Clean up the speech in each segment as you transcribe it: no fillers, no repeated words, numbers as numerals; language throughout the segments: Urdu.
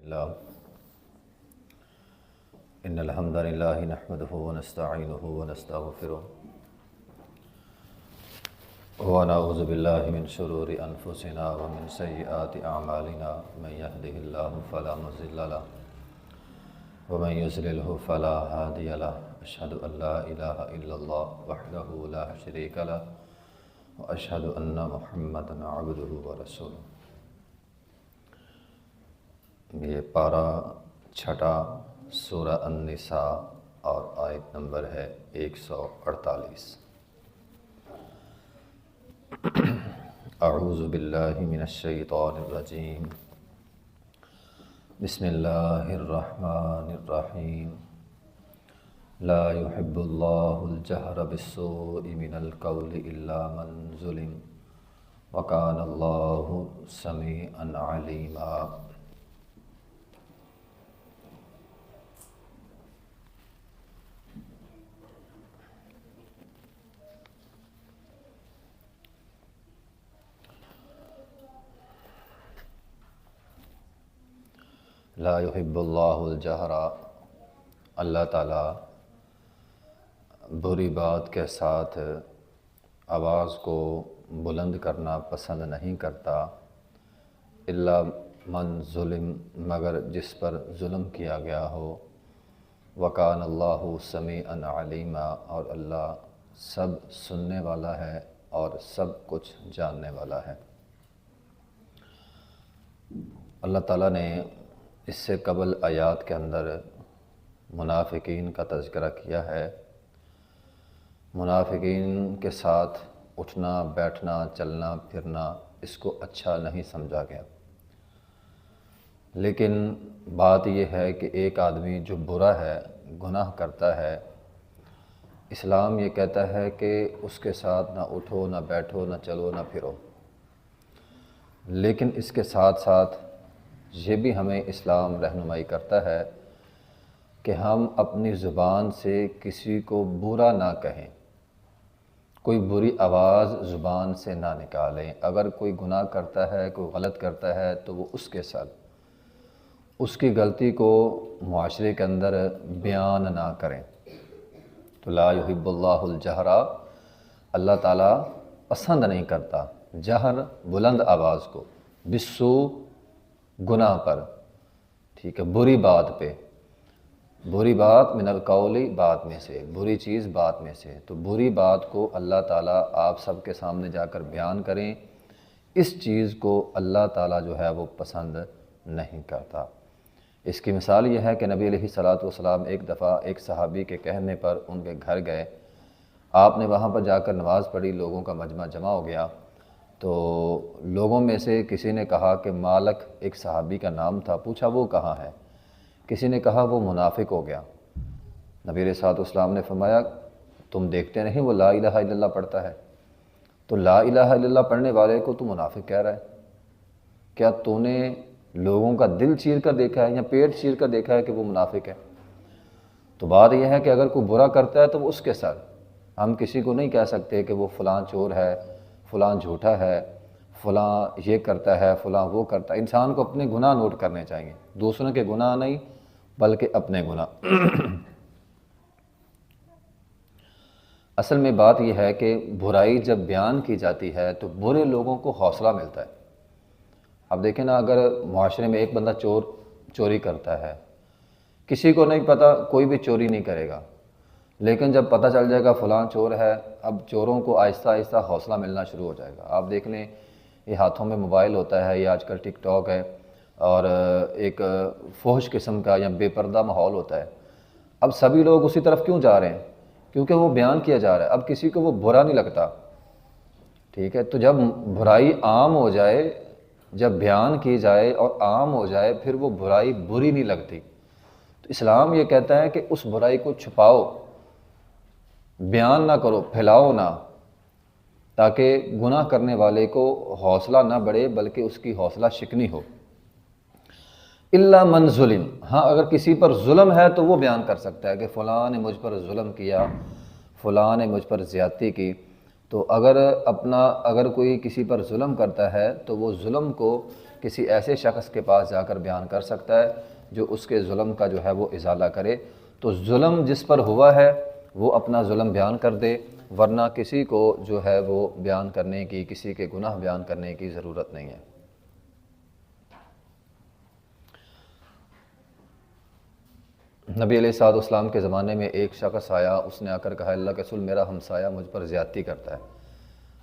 الله إن الحمد لله نحمده ونستعينه ونستغفره ونعوذ بالله من شرور أنفسنا ومن سيئات أعمالنا من يهده الله فلا مضل له ومن يضلله فلا هادي له أشهد أن لا إله إلا الله وحده لا شريك له وأشهد أن محمدا عبده ورسوله۔ یہ پارہ چھٹا سورہ النساء اور آیت نمبر ہے 148۔ اعوذ باللہ من الشیطان الرجیم، بسم اللہ الرحمن الرحیم۔ لا يحب اللہ الجہر بالسوء من القول الا من ظلم وکان اللہ سمیعا علیما۔ لا يحب اللہ الجہر، اللہ تعالیٰ بری بات کے ساتھ آواز کو بلند کرنا پسند نہیں کرتا، الا من ظلم، مگر جس پر ظلم کیا گیا ہو، وکان اللہ سمیعا علیما، اور اللہ سب سننے والا ہے اور سب کچھ جاننے والا ہے۔ اللہ تعالیٰ نے اس سے قبل آیات کے اندر منافقین کا تذکرہ کیا ہے۔ منافقین کے ساتھ اٹھنا بیٹھنا چلنا پھرنا اس کو اچھا نہیں سمجھا گیا، لیکن بات یہ ہے کہ ایک آدمی جو برا ہے، گناہ کرتا ہے، اسلام یہ کہتا ہے کہ اس کے ساتھ نہ اٹھو نہ بیٹھو نہ چلو نہ پھرو، لیکن اس کے ساتھ ساتھ یہ بھی ہمیں اسلام رہنمائی کرتا ہے کہ ہم اپنی زبان سے کسی کو برا نہ کہیں، کوئی بری آواز زبان سے نہ نکالیں۔ اگر کوئی گناہ کرتا ہے، کوئی غلط کرتا ہے تو وہ اس کے ساتھ اس کی غلطی کو معاشرے کے اندر بیان نہ کریں۔ تو لا یحب اللہ الجہر، اللہ تعالیٰ پسند نہیں کرتا جہر بلند آواز کو، بالسوء گناہ پر، ٹھیک ہے، بری بات پہ، بری بات من القول، بات میں سے، بری چیز بات میں سے، تو بری بات کو اللہ تعالیٰ آپ سب کے سامنے جا کر بیان کریں، اس چیز کو اللہ تعالیٰ جو ہے وہ پسند نہیں کرتا۔ اس کی مثال یہ ہے کہ نبی علیہ الصلوۃ والسلام ایک دفعہ ایک صحابی کے کہنے پر ان کے گھر گئے، آپ نے وہاں پر جا کر نماز پڑھی، لوگوں کا مجمع جمع ہو گیا، تو لوگوں میں سے کسی نے کہا کہ مالک، ایک صحابی کا نام تھا، پوچھا وہ کہاں ہے؟ کسی نے کہا وہ منافق ہو گیا۔ نبی علیہ الصلوۃ والسلام نے فرمایا تم دیکھتے نہیں وہ لا الہ الا اللہ پڑھتا ہے، تو لا الہ الا اللہ پڑھنے والے کو تو منافق کہہ رہا ہے؟ کیا تو نے لوگوں کا دل چیر کر دیکھا ہے یا پیٹ چیر کر دیکھا ہے کہ وہ منافق ہے؟ تو بات یہ ہے کہ اگر کوئی برا کرتا ہے تو وہ اس کے ساتھ، ہم کسی کو نہیں کہہ سکتے کہ وہ فلاں چور ہے، فلاں جھوٹا ہے، فلاں یہ کرتا ہے، فلاں وہ کرتا ہے۔ انسان کو اپنے گناہ نوٹ کرنے چاہیے، دوسروں کے گناہ نہیں بلکہ اپنے گناہ۔ اصل میں بات یہ ہے کہ برائی جب بیان کی جاتی ہے تو برے لوگوں کو حوصلہ ملتا ہے۔ اب دیکھیں نا، اگر معاشرے میں ایک بندہ چوری کرتا ہے، کسی کو نہیں پتہ، کوئی بھی چوری نہیں کرے گا، لیکن جب پتہ چل جائے گا فلاں چور ہے، اب چوروں کو آہستہ آہستہ حوصلہ ملنا شروع ہو جائے گا۔ آپ دیکھ لیں، یہ ہاتھوں میں موبائل ہوتا ہے، یہ آج کل ٹک ٹاک ہے، اور ایک فحش قسم کا یا بے پردہ ماحول ہوتا ہے۔ اب سبھی لوگ اسی طرف کیوں جا رہے ہیں؟ کیونکہ وہ بیان کیا جا رہا ہے، اب کسی کو وہ برا نہیں لگتا، ٹھیک ہے۔ تو جب برائی عام ہو جائے، جب بیان کی جائے اور عام ہو جائے، پھر وہ برائی بری نہیں لگتی۔ تو اسلام یہ کہتا ہے کہ اس برائی کو چھپاؤ، بیان نہ کرو، پھیلاؤ نہ، تاکہ گناہ کرنے والے کو حوصلہ نہ بڑھے بلکہ اس کی حوصلہ شکنی ہو۔ الا من ظلم، ہاں اگر کسی پر ظلم ہے تو وہ بیان کر سکتا ہے کہ فلاں نے مجھ پر ظلم کیا، فلاں نے مجھ پر زیادتی کی، تو اگر کوئی کسی پر ظلم کرتا ہے تو وہ ظلم کو کسی ایسے شخص کے پاس جا کر بیان کر سکتا ہے جو اس کے ظلم کا جو ہے وہ ازالہ کرے۔ تو ظلم جس پر ہوا ہے وہ اپنا ظلم بیان کر دے، ورنہ کسی کو جو ہے وہ بیان کرنے کی، کسی کے گناہ بیان کرنے کی ضرورت نہیں ہے۔ نبی علیہ الصلوۃ والسلام کے زمانے میں ایک شخص آیا، اس نے آ کر کہا اللہ کے رسول میرا ہمسایہ مجھ پر زیادتی کرتا ہے۔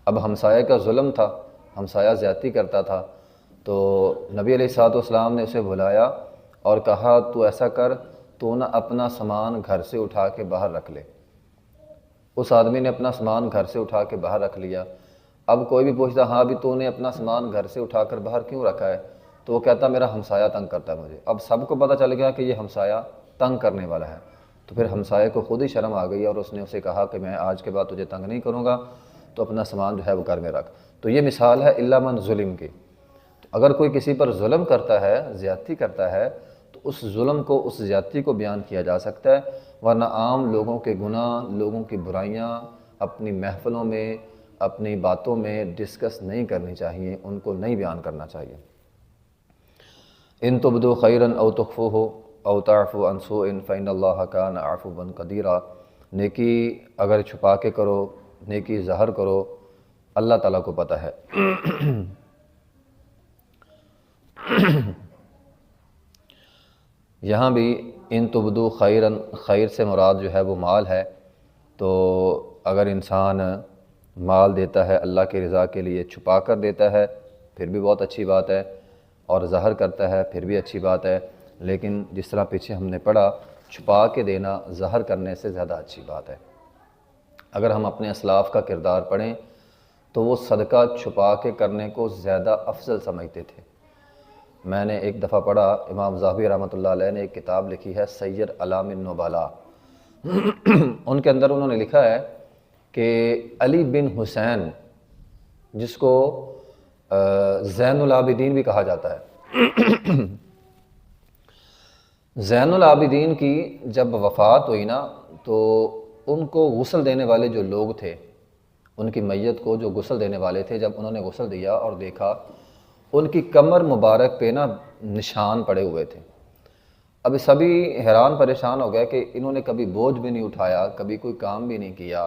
اب ہمسایہ کا ظلم تھا، ہمسایہ زیادتی کرتا تھا، تو نبی علیہ الصلوۃ والسلام نے اسے بلایا اور کہا تو ایسا کر، تو نہ اپنا سامان گھر سے اٹھا کے باہر رکھ لے۔ اس آدمی نے اپنا سامان گھر سے اٹھا کے باہر رکھ لیا۔ اب کوئی بھی پوچھتا ہاں بھی تو نے اپنا سامان گھر سے اٹھا کر باہر کیوں رکھا ہے، تو وہ کہتا میرا ہمسایہ تنگ کرتا ہے مجھے۔ اب سب کو پتہ چل گیا کہ یہ ہمسایہ تنگ کرنے والا ہے، تو پھر ہمسایہ کو خود ہی شرم آ گئی اور اس نے اسے کہا کہ میں آج کے بعد تجھے تنگ نہیں کروں گا، تو اپنا سامان جو ہے وہ گھر میں رکھ۔ تو یہ مثال ہے الا من ظلم کی۔ اگر کوئی کسی پر ظلم کرتا ہے، زیادتی کرتا ہے، تو اس ظلم کو، اس زیادتی کو بیان کیا جا سکتا ہے، ورنہ عام لوگوں کے گناہ، لوگوں کی برائیاں اپنی محفلوں میں، اپنی باتوں میں ڈسکس نہیں کرنی چاہیے، ان کو نہیں بیان کرنا چاہیے۔ ان تبدوا خیرا او تخفوہ او تعفو عن سوء فإن اللہ کان عفوا قدیرا۔ نیکی اگر چھپا کے کرو، نیکی ظاہر کرو، اللہ تعالیٰ کو پتہ ہے۔ یہاں بھی ان تبدو خیرن، خیر سے مراد جو ہے وہ مال ہے، تو اگر انسان مال دیتا ہے اللہ کی رضا کے لیے، چھپا کر دیتا ہے پھر بھی بہت اچھی بات ہے، اور ظاہر کرتا ہے پھر بھی اچھی بات ہے، لیکن جس طرح پیچھے ہم نے پڑھا چھپا کے دینا ظاہر کرنے سے زیادہ اچھی بات ہے۔ اگر ہم اپنے اسلاف کا کردار پڑھیں تو وہ صدقہ چھپا کے کرنے کو زیادہ افضل سمجھتے تھے۔ میں نے ایک دفعہ پڑھا، امام ذہبی رحمۃ اللہ علیہ نے ایک کتاب لکھی ہے سیر اعلام النبلاء، ان کے اندر انہوں نے لکھا ہے کہ علی بن حسین، جس کو زین العابدین بھی کہا جاتا ہے، زین العابدین کی جب وفات ہوئی نا، تو ان کو غسل دینے والے جو لوگ تھے، ان کی میت کو جو غسل دینے والے تھے، جب انہوں نے غسل دیا اور دیکھا ان کی کمر مبارک پہ نا نشان پڑے ہوئے تھے۔ اب سبھی حیران پریشان ہو گئے کہ انہوں نے کبھی بوجھ بھی نہیں اٹھایا، کبھی کوئی کام بھی نہیں کیا،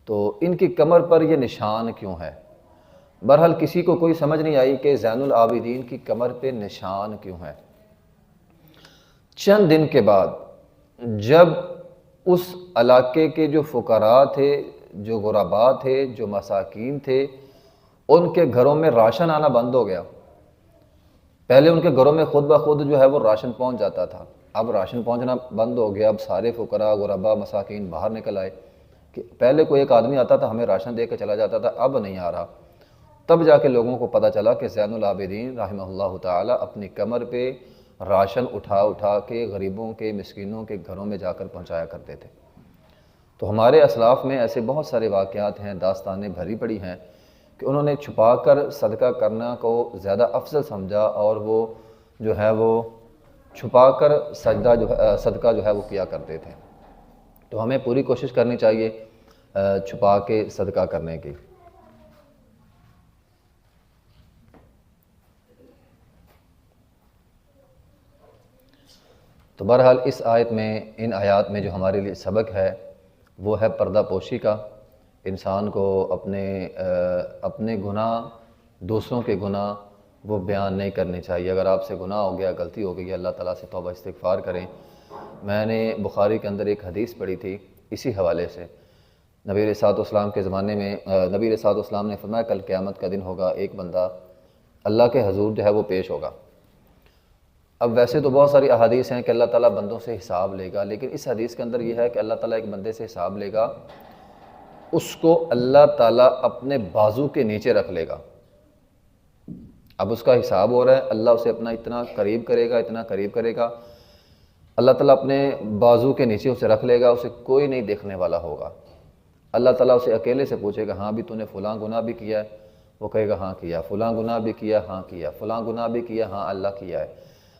تو ان کی کمر پر یہ نشان کیوں ہے؟ بہرحال کسی کو کوئی سمجھ نہیں آئی کہ زین العابدین کی کمر پہ نشان کیوں ہے۔ چند دن کے بعد جب اس علاقے کے جو فقراء تھے، جو غرباء تھے، جو مساکین تھے، ان کے گھروں میں راشن آنا بند ہو گیا۔ پہلے ان کے گھروں میں خود بخود جو ہے وہ راشن پہنچ جاتا تھا، اب راشن پہنچنا بند ہو گیا۔ اب سارے فقراء، غرباء، مساکین باہر نکل آئے کہ پہلے کوئی ایک آدمی آتا تھا ہمیں راشن دے کے چلا جاتا تھا، اب نہیں آ رہا۔ تب جا کے لوگوں کو پتہ چلا کہ زین العابدین رحمہ اللہ تعالی اپنی کمر پہ راشن اٹھا اٹھا کے غریبوں کے، مسکینوں کے گھروں میں جا کر پہنچایا کرتے تھے۔ تو ہمارے اسلاف میں ایسے بہت سارے واقعات ہیں، داستانیں بھری پڑی ہیں کہ انہوں نے چھپا کر صدقہ کرنا کو زیادہ افضل سمجھا، اور وہ جو ہے وہ چھپا کر صدقہ جو ہے وہ کیا کرتے تھے۔ تو ہمیں پوری کوشش کرنی چاہیے چھپا کے صدقہ کرنے کی۔ تو بہرحال اس آیت میں، ان آیات میں جو ہمارے لیے سبق ہے وہ ہے پردہ پوشی کا۔ انسان کو اپنے گناہ، دوسروں کے گناہ وہ بیان نہیں کرنے چاہیے۔ اگر آپ سے گناہ ہو گیا، غلطی ہو گئی، اللہ تعالیٰ سے توبہ استغفار کریں۔ میں نے بخاری کے اندر ایک حدیث پڑھی تھی اسی حوالے سے۔ نبی علیہ الصلوۃ والسلام کے زمانے میں نبی علیہ الصلوۃ والسلام نے فرمایا کل قیامت کا دن ہوگا، ایک بندہ اللہ کے حضور جو ہے وہ پیش ہوگا۔ اب ویسے تو بہت ساری احادیث ہیں کہ اللہ تعالیٰ بندوں سے حساب لے گا، لیکن اس حدیث کے اندر یہ ہے کہ اللہ تعالیٰ ایک بندے سے حساب لے گا، اس کو اللہ تعالیٰ اپنے بازو کے نیچے رکھ لے گا۔ اب اس کا حساب ہو رہا ہے، اللہ اسے اپنا اتنا قریب کرے گا، اتنا قریب کرے گا، اللہ تعالیٰ اپنے بازو کے نیچے اسے رکھ لے گا، اسے کوئی نہیں دیکھنے والا ہوگا۔ اللہ تعالیٰ اسے اکیلے سے پوچھے گا ہاں بھی تو نے فلاں گناہ بھی کیا ہے؟ وہ کہے گا ہاں کیا۔ فلاں گناہ بھی کیا؟ ہاں کیا۔ فلاں گناہ بھی کیا؟ ہاں اللہ کیا ہے۔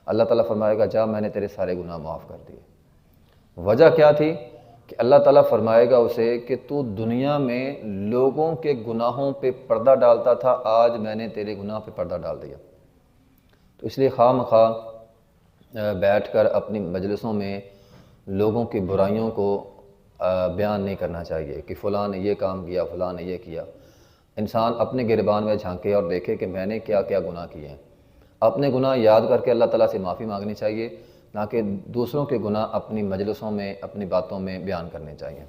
اللہ تعالیٰ فرمائے گا جا میں نے تیرے سارے گناہ معاف کر دیے۔ وجہ کیا تھی؟ کہ اللہ تعالیٰ فرمائے گا اسے کہ تو دنیا میں لوگوں کے گناہوں پہ پردہ ڈالتا تھا، آج میں نے تیرے گناہ پہ پردہ ڈال دیا۔ تو اس لیے خواہ مخواہ بیٹھ کر اپنی مجلسوں میں لوگوں کی برائیوں کو بیان نہیں کرنا چاہیے کہ فلاں نے یہ کام کیا، فلاں نے یہ کیا۔ انسان اپنے گریبان میں جھانکے اور دیکھے کہ میں نے کیا کیا گناہ کیے ہیں، اپنے گناہ یاد کر کے اللہ تعالیٰ سے معافی مانگنی چاہیے، نہ کہ دوسروں کے گناہ اپنی مجلسوں میں اپنی باتوں میں بیان کرنے چاہیے۔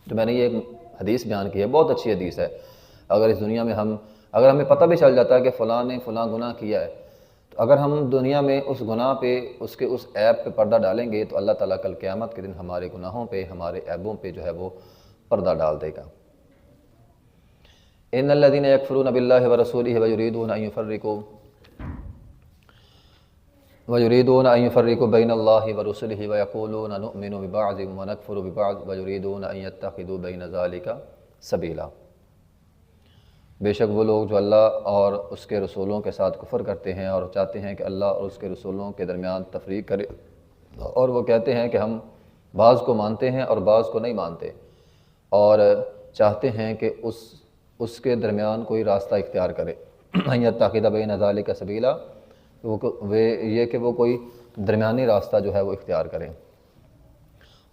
تو میں نے یہ ایک حدیث بیان کی ہے، بہت اچھی حدیث ہے۔ اگر اس دنیا میں اگر ہمیں پتہ بھی چل جاتا ہے کہ فلاں نے فلاں گناہ کیا ہے، تو اگر ہم دنیا میں اس گناہ پہ اس عیب پہ پردہ ڈالیں گے تو اللہ تعالیٰ کل قیامت کے دن ہمارے گناہوں پہ، ہمارے عیبوں پہ جو ہے وہ پردہ ڈال دے گا۔ ان الذين يكفرون بالله ورسوله ويريدون ان يفرقوا بين الله ورسله ويقولون نؤمن ببعض ونكفر ببعض ويريدون ان يتخذوا بين ذلك سبيلا۔ بے شک وہ لوگ جو اللہ اور اس کے رسولوں کے ساتھ کفر کرتے ہیں اور چاہتے ہیں کہ اللہ اور اس کے رسولوں کے درمیان تفریق کرے، اور وہ کہتے ہیں کہ ہم بعض کو مانتے ہیں اور بعض کو نہیں مانتے، اور چاہتے ہیں کہ اس کے درمیان کوئی راستہ اختیار کرے، ان یتخذ بین ذلک سبیلا، یہ کہ وہ کوئی درمیانی راستہ جو ہے وہ اختیار کریں۔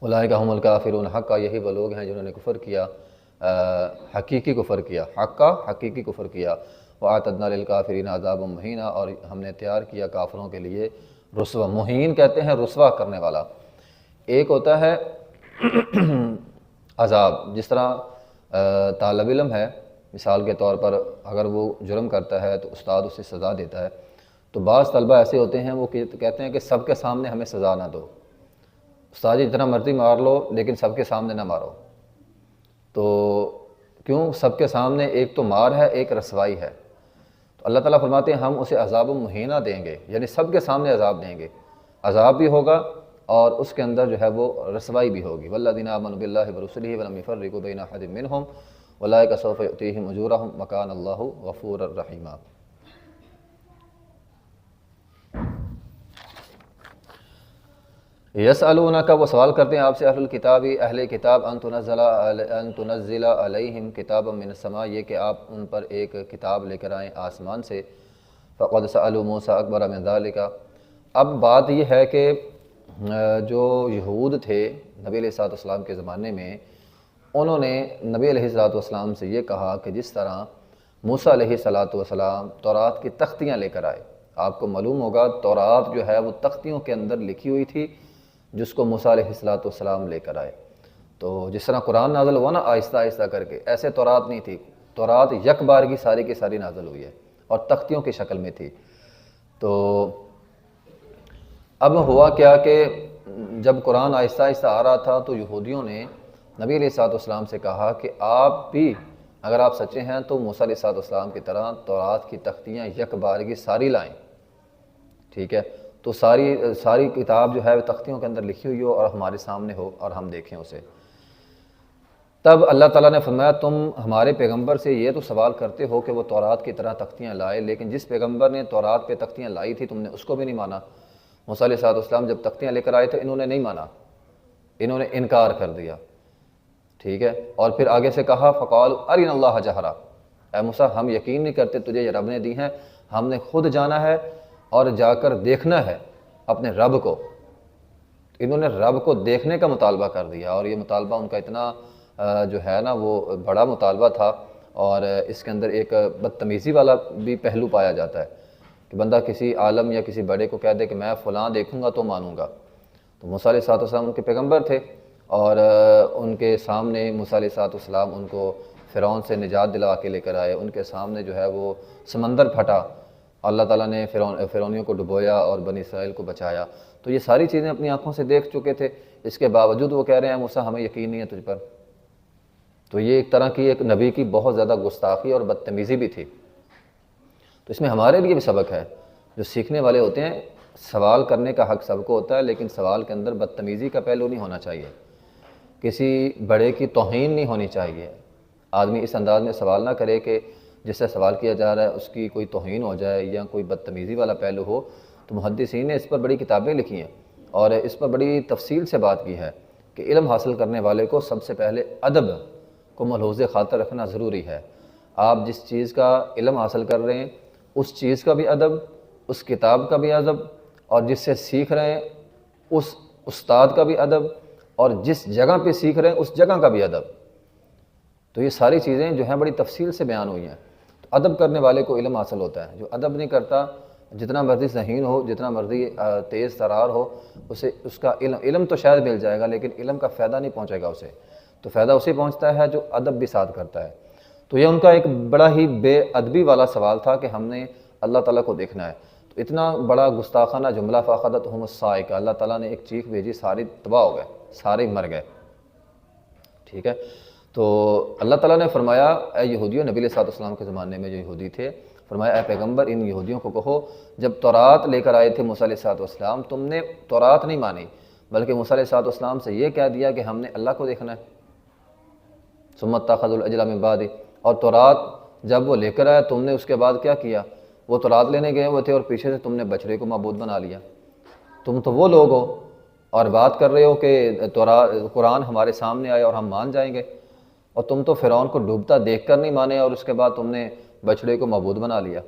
اولئک هم الکافرون حقا، یہی وہ لوگ ہیں جنہوں نے کفر کیا، حقیقی کفر کیا، حقیقی کفر کیا۔ وَأَعْتَدْنَا لِلْكَافِرِينَ عَذَابًا مُهِينًا، اور ہم نے تیار کیا کافروں کے لیے رسوا، مہین کہتے ہیں رسوا کرنے والا۔ ایک ہوتا ہے عذاب، جس طرح طالب علم ہے، مثال کے طور پر اگر وہ جرم کرتا ہے تو استاد اسے سزا دیتا ہے، تو بعض طلبہ ایسے ہوتے ہیں وہ کہتے ہیں کہ سب کے سامنے ہمیں سزا نہ دو، استاد جتنا مرضی مار لو لیکن سب کے سامنے نہ مارو۔ تو کیوں؟ سب کے سامنے ایک تو مار ہے، ایک رسوائی ہے۔ تو اللہ تعالیٰ فرماتے ہیں ہم اسے عذاب مہینہ دیں گے، یعنی سب کے سامنے عذاب دیں گے، عذاب بھی ہوگا اور اس کے اندر جو ہے وہ رسوائی بھی ہوگی۔ والذین آمنوا باللہ ورسلہ ولم یفرقوا بین احد منہم اولئک سوف یؤتیہم اجورہم وکان اللہ غفورا رحیما۔ یسألونک، وہ سوال کرتے ہیں آپ سے، اہل کتاب ان تنزل علیہم کتابا من السماء، یہ کہ آپ ان پر ایک کتاب لے کر آئیں آسمان سے۔ فقد سألوا موسیٰ اکبر من ذلک، اب بات یہ ہے کہ جو یہود تھے نبی علیہ السلام کے زمانے میں، انہوں نے نبی علیہ السلام سے یہ کہا کہ جس طرح موسیٰ علیہ السلام تورات کی تختیاں لے کر آئے، آپ کو معلوم ہوگا تورات جو ہے وہ تختیوں کے اندر لکھی ہوئی تھی جس کو موسیٰ علیہ السلام لے کر آئے۔ تو جس طرح قرآن نازل ہوا نا آہستہ آہستہ کر کے، ایسے تورات نہیں تھی، تورات یک بار کی ساری کی ساری نازل ہوئی ہے اور تختیوں کی شکل میں تھی۔ تو اب ہوا کیا کہ جب قرآن آہستہ آہستہ آ رہا تھا تو یہودیوں نے نبی علیہ السلام سے کہا کہ آپ بھی اگر آپ سچے ہیں تو موسیٰ علیہ السلام کی طرح تورات کی تختیاں یک بار کی ساری لائیں، ٹھیک ہے؟ تو ساری کتاب جو ہے وہ تختیوں کے اندر لکھی ہوئی ہو اور ہمارے سامنے ہو اور ہم دیکھیں اسے۔ تب اللہ تعالیٰ نے فرمایا تم ہمارے پیغمبر سے یہ تو سوال کرتے ہو کہ وہ تورات کی طرح تختیاں لائے، لیکن جس پیغمبر نے تورات پہ تختیاں لائی تھی تم نے اس کو بھی نہیں مانا۔ موسیٰ علیہ السلام جب تختیاں لے کر آئے تھے انہوں نے نہیں مانا، انہوں نے انکار کر دیا، ٹھیک ہے؟ اور پھر آگے سے کہا فقالوا ارنا اللہ جہرا، اے موسیٰ ہم یقین نہیں کرتے تجھے یہ رب نے دی ہیں، ہم نے خود جانا ہے اور جا کر دیکھنا ہے اپنے رب کو۔ انہوں نے رب کو دیکھنے کا مطالبہ کر دیا، اور یہ مطالبہ ان کا اتنا جو ہے نا وہ بڑا مطالبہ تھا، اور اس کے اندر ایک بدتمیزی والا بھی پہلو پایا جاتا ہے کہ بندہ کسی عالم یا کسی بڑے کو کہہ دے کہ میں فلاں دیکھوں گا تو مانوں گا۔ تو موسیٰ علیہ السلام ان کے پیغمبر تھے، اور ان کے سامنے موسیٰ علیہ السلام ان کو فرعون سے نجات دلا کے لے کر آئے، ان کے سامنے جو ہے وہ سمندر پھٹا، اللہ تعالیٰ نے فرعونیوں کو ڈبویا اور بنی اسرائیل کو بچایا۔ تو یہ ساری چیزیں اپنی آنکھوں سے دیکھ چکے تھے، اس کے باوجود وہ کہہ رہے ہیں موسیٰ ہمیں یقین نہیں ہے تجھ پر۔ تو یہ ایک طرح کی ایک نبی کی بہت زیادہ گستاخی اور بدتمیزی بھی تھی۔ تو اس میں ہمارے لیے بھی سبق ہے، جو سیکھنے والے ہوتے ہیں سوال کرنے کا حق سب کو ہوتا ہے، لیکن سوال کے اندر بدتمیزی کا پہلو نہیں ہونا چاہیے، کسی بڑے کی توہین نہیں ہونی چاہیے۔ آدمی اس انداز میں سوال نہ کرے کہ جس سے سوال کیا جا رہا ہے اس کی کوئی توہین ہو جائے یا کوئی بدتمیزی والا پہلو ہو۔ تو محدثین نے اس پر بڑی کتابیں لکھی ہیں اور اس پر بڑی تفصیل سے بات کی ہے کہ علم حاصل کرنے والے کو سب سے پہلے ادب کو ملحوظ خاطر رکھنا ضروری ہے۔ آپ جس چیز کا علم حاصل کر رہے ہیں اس چیز کا بھی ادب اس کتاب کا بھی ادب، اور جس سے سیکھ رہے ہیں اس استاد کا بھی ادب، اور جس جگہ پہ سیکھ رہے ہیں اس جگہ کا بھی ادب۔ تو یہ ساری چیزیں جو ہیں بڑی تفصیل سے بیان ہوئی ہیں۔ تو ادب کرنے والے کو علم حاصل ہوتا ہے، جو ادب نہیں کرتا جتنا مرضی ذہین ہو، جتنا مرضی تیز ترار ہو، اسے اس کا علم تو شاید مل جائے گا لیکن علم کا فائدہ نہیں پہنچے گا اسے۔ تو فائدہ اسے پہنچتا ہے جو ادب بھی ساتھ کرتا ہے۔ تو یہ ان کا ایک بڑا ہی بے ادبی والا سوال تھا کہ ہم نے اللہ تعالیٰ کو دیکھنا ہے۔ تو اتنا بڑا گستاخانہ جملہ فاخذتہم الصاعقہ، اللہ تعالیٰ نے ایک چیخ بھیجی، سارے تباہ ہو گئے، سارے مر گئے، ٹھیک ہے۔ تو اللہ تعالیٰ نے فرمایا اے یہودیوں، نبی علیہ السلام کے زمانے میں جو یہودی تھے، فرمایا اے پیغمبر ان یہودیوں کو کہو جب تورات لے کر آئے تھے موسیٰ علیہ السلام، تم نے تورات نہیں مانی بلکہ موسیٰ علیہ السلام سے یہ کہہ دیا کہ ہم نے اللہ کو دیکھنا ہے۔ ثم اتخذوا العجل من بعد، اور تورات جب وہ لے کر آیا تم نے اس کے بعد کیا کیا؟ وہ تورات لینے گئے ہوئے تھے اور پیچھے سے تم نے بچڑے کو معبود بنا لیا۔ تم تو وہ لوگ ہو اور بات کر رہے ہو کہ قرآن ہمارے سامنے آئے اور ہم مان جائیں گے، اور تم تو فرعون کو ڈوبتا دیکھ کر نہیں مانے اور اس کے بعد تم نے بچڑے کو معبود بنا لیا،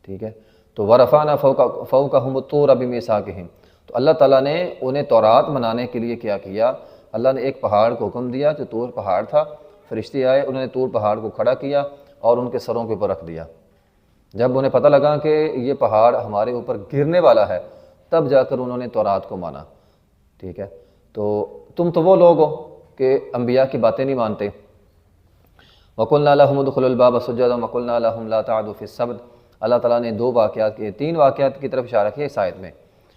ٹھیک ہے۔ تو وَرَفَعْنَا فَوْقَهُمُ الطُّورَ بِمِيثَاقِهِمْ، تو اللہ تعالیٰ نے انہیں تورات منانے کے لیے کیا کیا؟ اللہ نے ایک پہاڑ کو حکم دیا جو طور پہاڑ تھا، فرشتے آئے، انہوں نے طور پہاڑ کو کھڑا کیا اور ان کے سروں کے اوپر رکھ دیا۔ جب انہیں پتہ لگا کہ یہ پہاڑ ہمارے اوپر گرنے والا ہے تب جا کر انہوں نے تورات کو مانا، ٹھیک ہے۔ تو تم تو وہ لوگ ہو کہ انبیاء کی باتیں نہیں مانتے۔ وَقُلْنَا لَهُمُ ادْخُلُوا الْبَابَ سُجَّدًا وَقُلْنَا لَهُمْ لَا تَعْدُوا فِي السَّبْتِ، اللہ تعالیٰ نے تین واقعات کی طرف اشارہ کیا اس آیت میں۔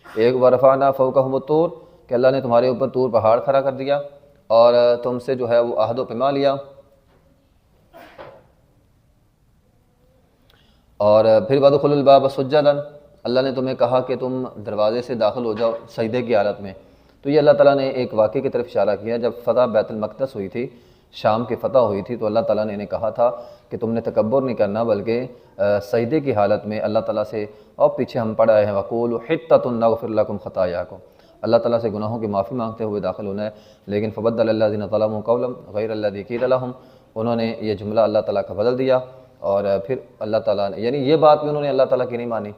ایک وَرَفَعْنَا فَوْقَهُمُ الطُّورَ کہ اللہ نے تمہارے اوپر طور پہاڑ کھڑا کر دیا اور تم سے جو ہے وہ عہد و پیما لیا، اور پھر وَادْخُلُوا الْبَابَ سُجَّدًا اللہ نے تمہیں کہا کہ تم دروازے سے داخل ہو جاؤ سجدے کی حالت میں۔ تو یہ اللہ تعالیٰ نے ایک واقعے کی طرف اشارہ کیا، جب فتح بیت المقدس ہوئی تھی، شام کی فتح ہوئی تھی، تو اللہ تعالیٰ نے انہیں کہا تھا کہ تم نے تکبر نہیں کرنا بلکہ سجدے کی حالت میں اللہ تعالیٰ سے، اور پیچھے ہم پڑھ آئے ہیں وَقُولُوا حِطَّةٌ نَغْفِرْ لَكُمْ خَطَايَاكُمْ، اللہ تعالیٰ سے گناہوں کی معافی مانگتے ہوئے داخل ہونا ہے، لیکن فَبَدَّلَ الَّذِينَ ظَلَمُوا قَوْلًا غَيْرَ الَّذِي قِيلَ لَهُمْ، انہوں نے یہ جملہ اللہ تعالیٰ کا بدل دیا، اور پھر اللہ تعالیٰ نے، یعنی یہ بات بھی انہوں نے اللہ تعالیٰ کی نہیں مانی۔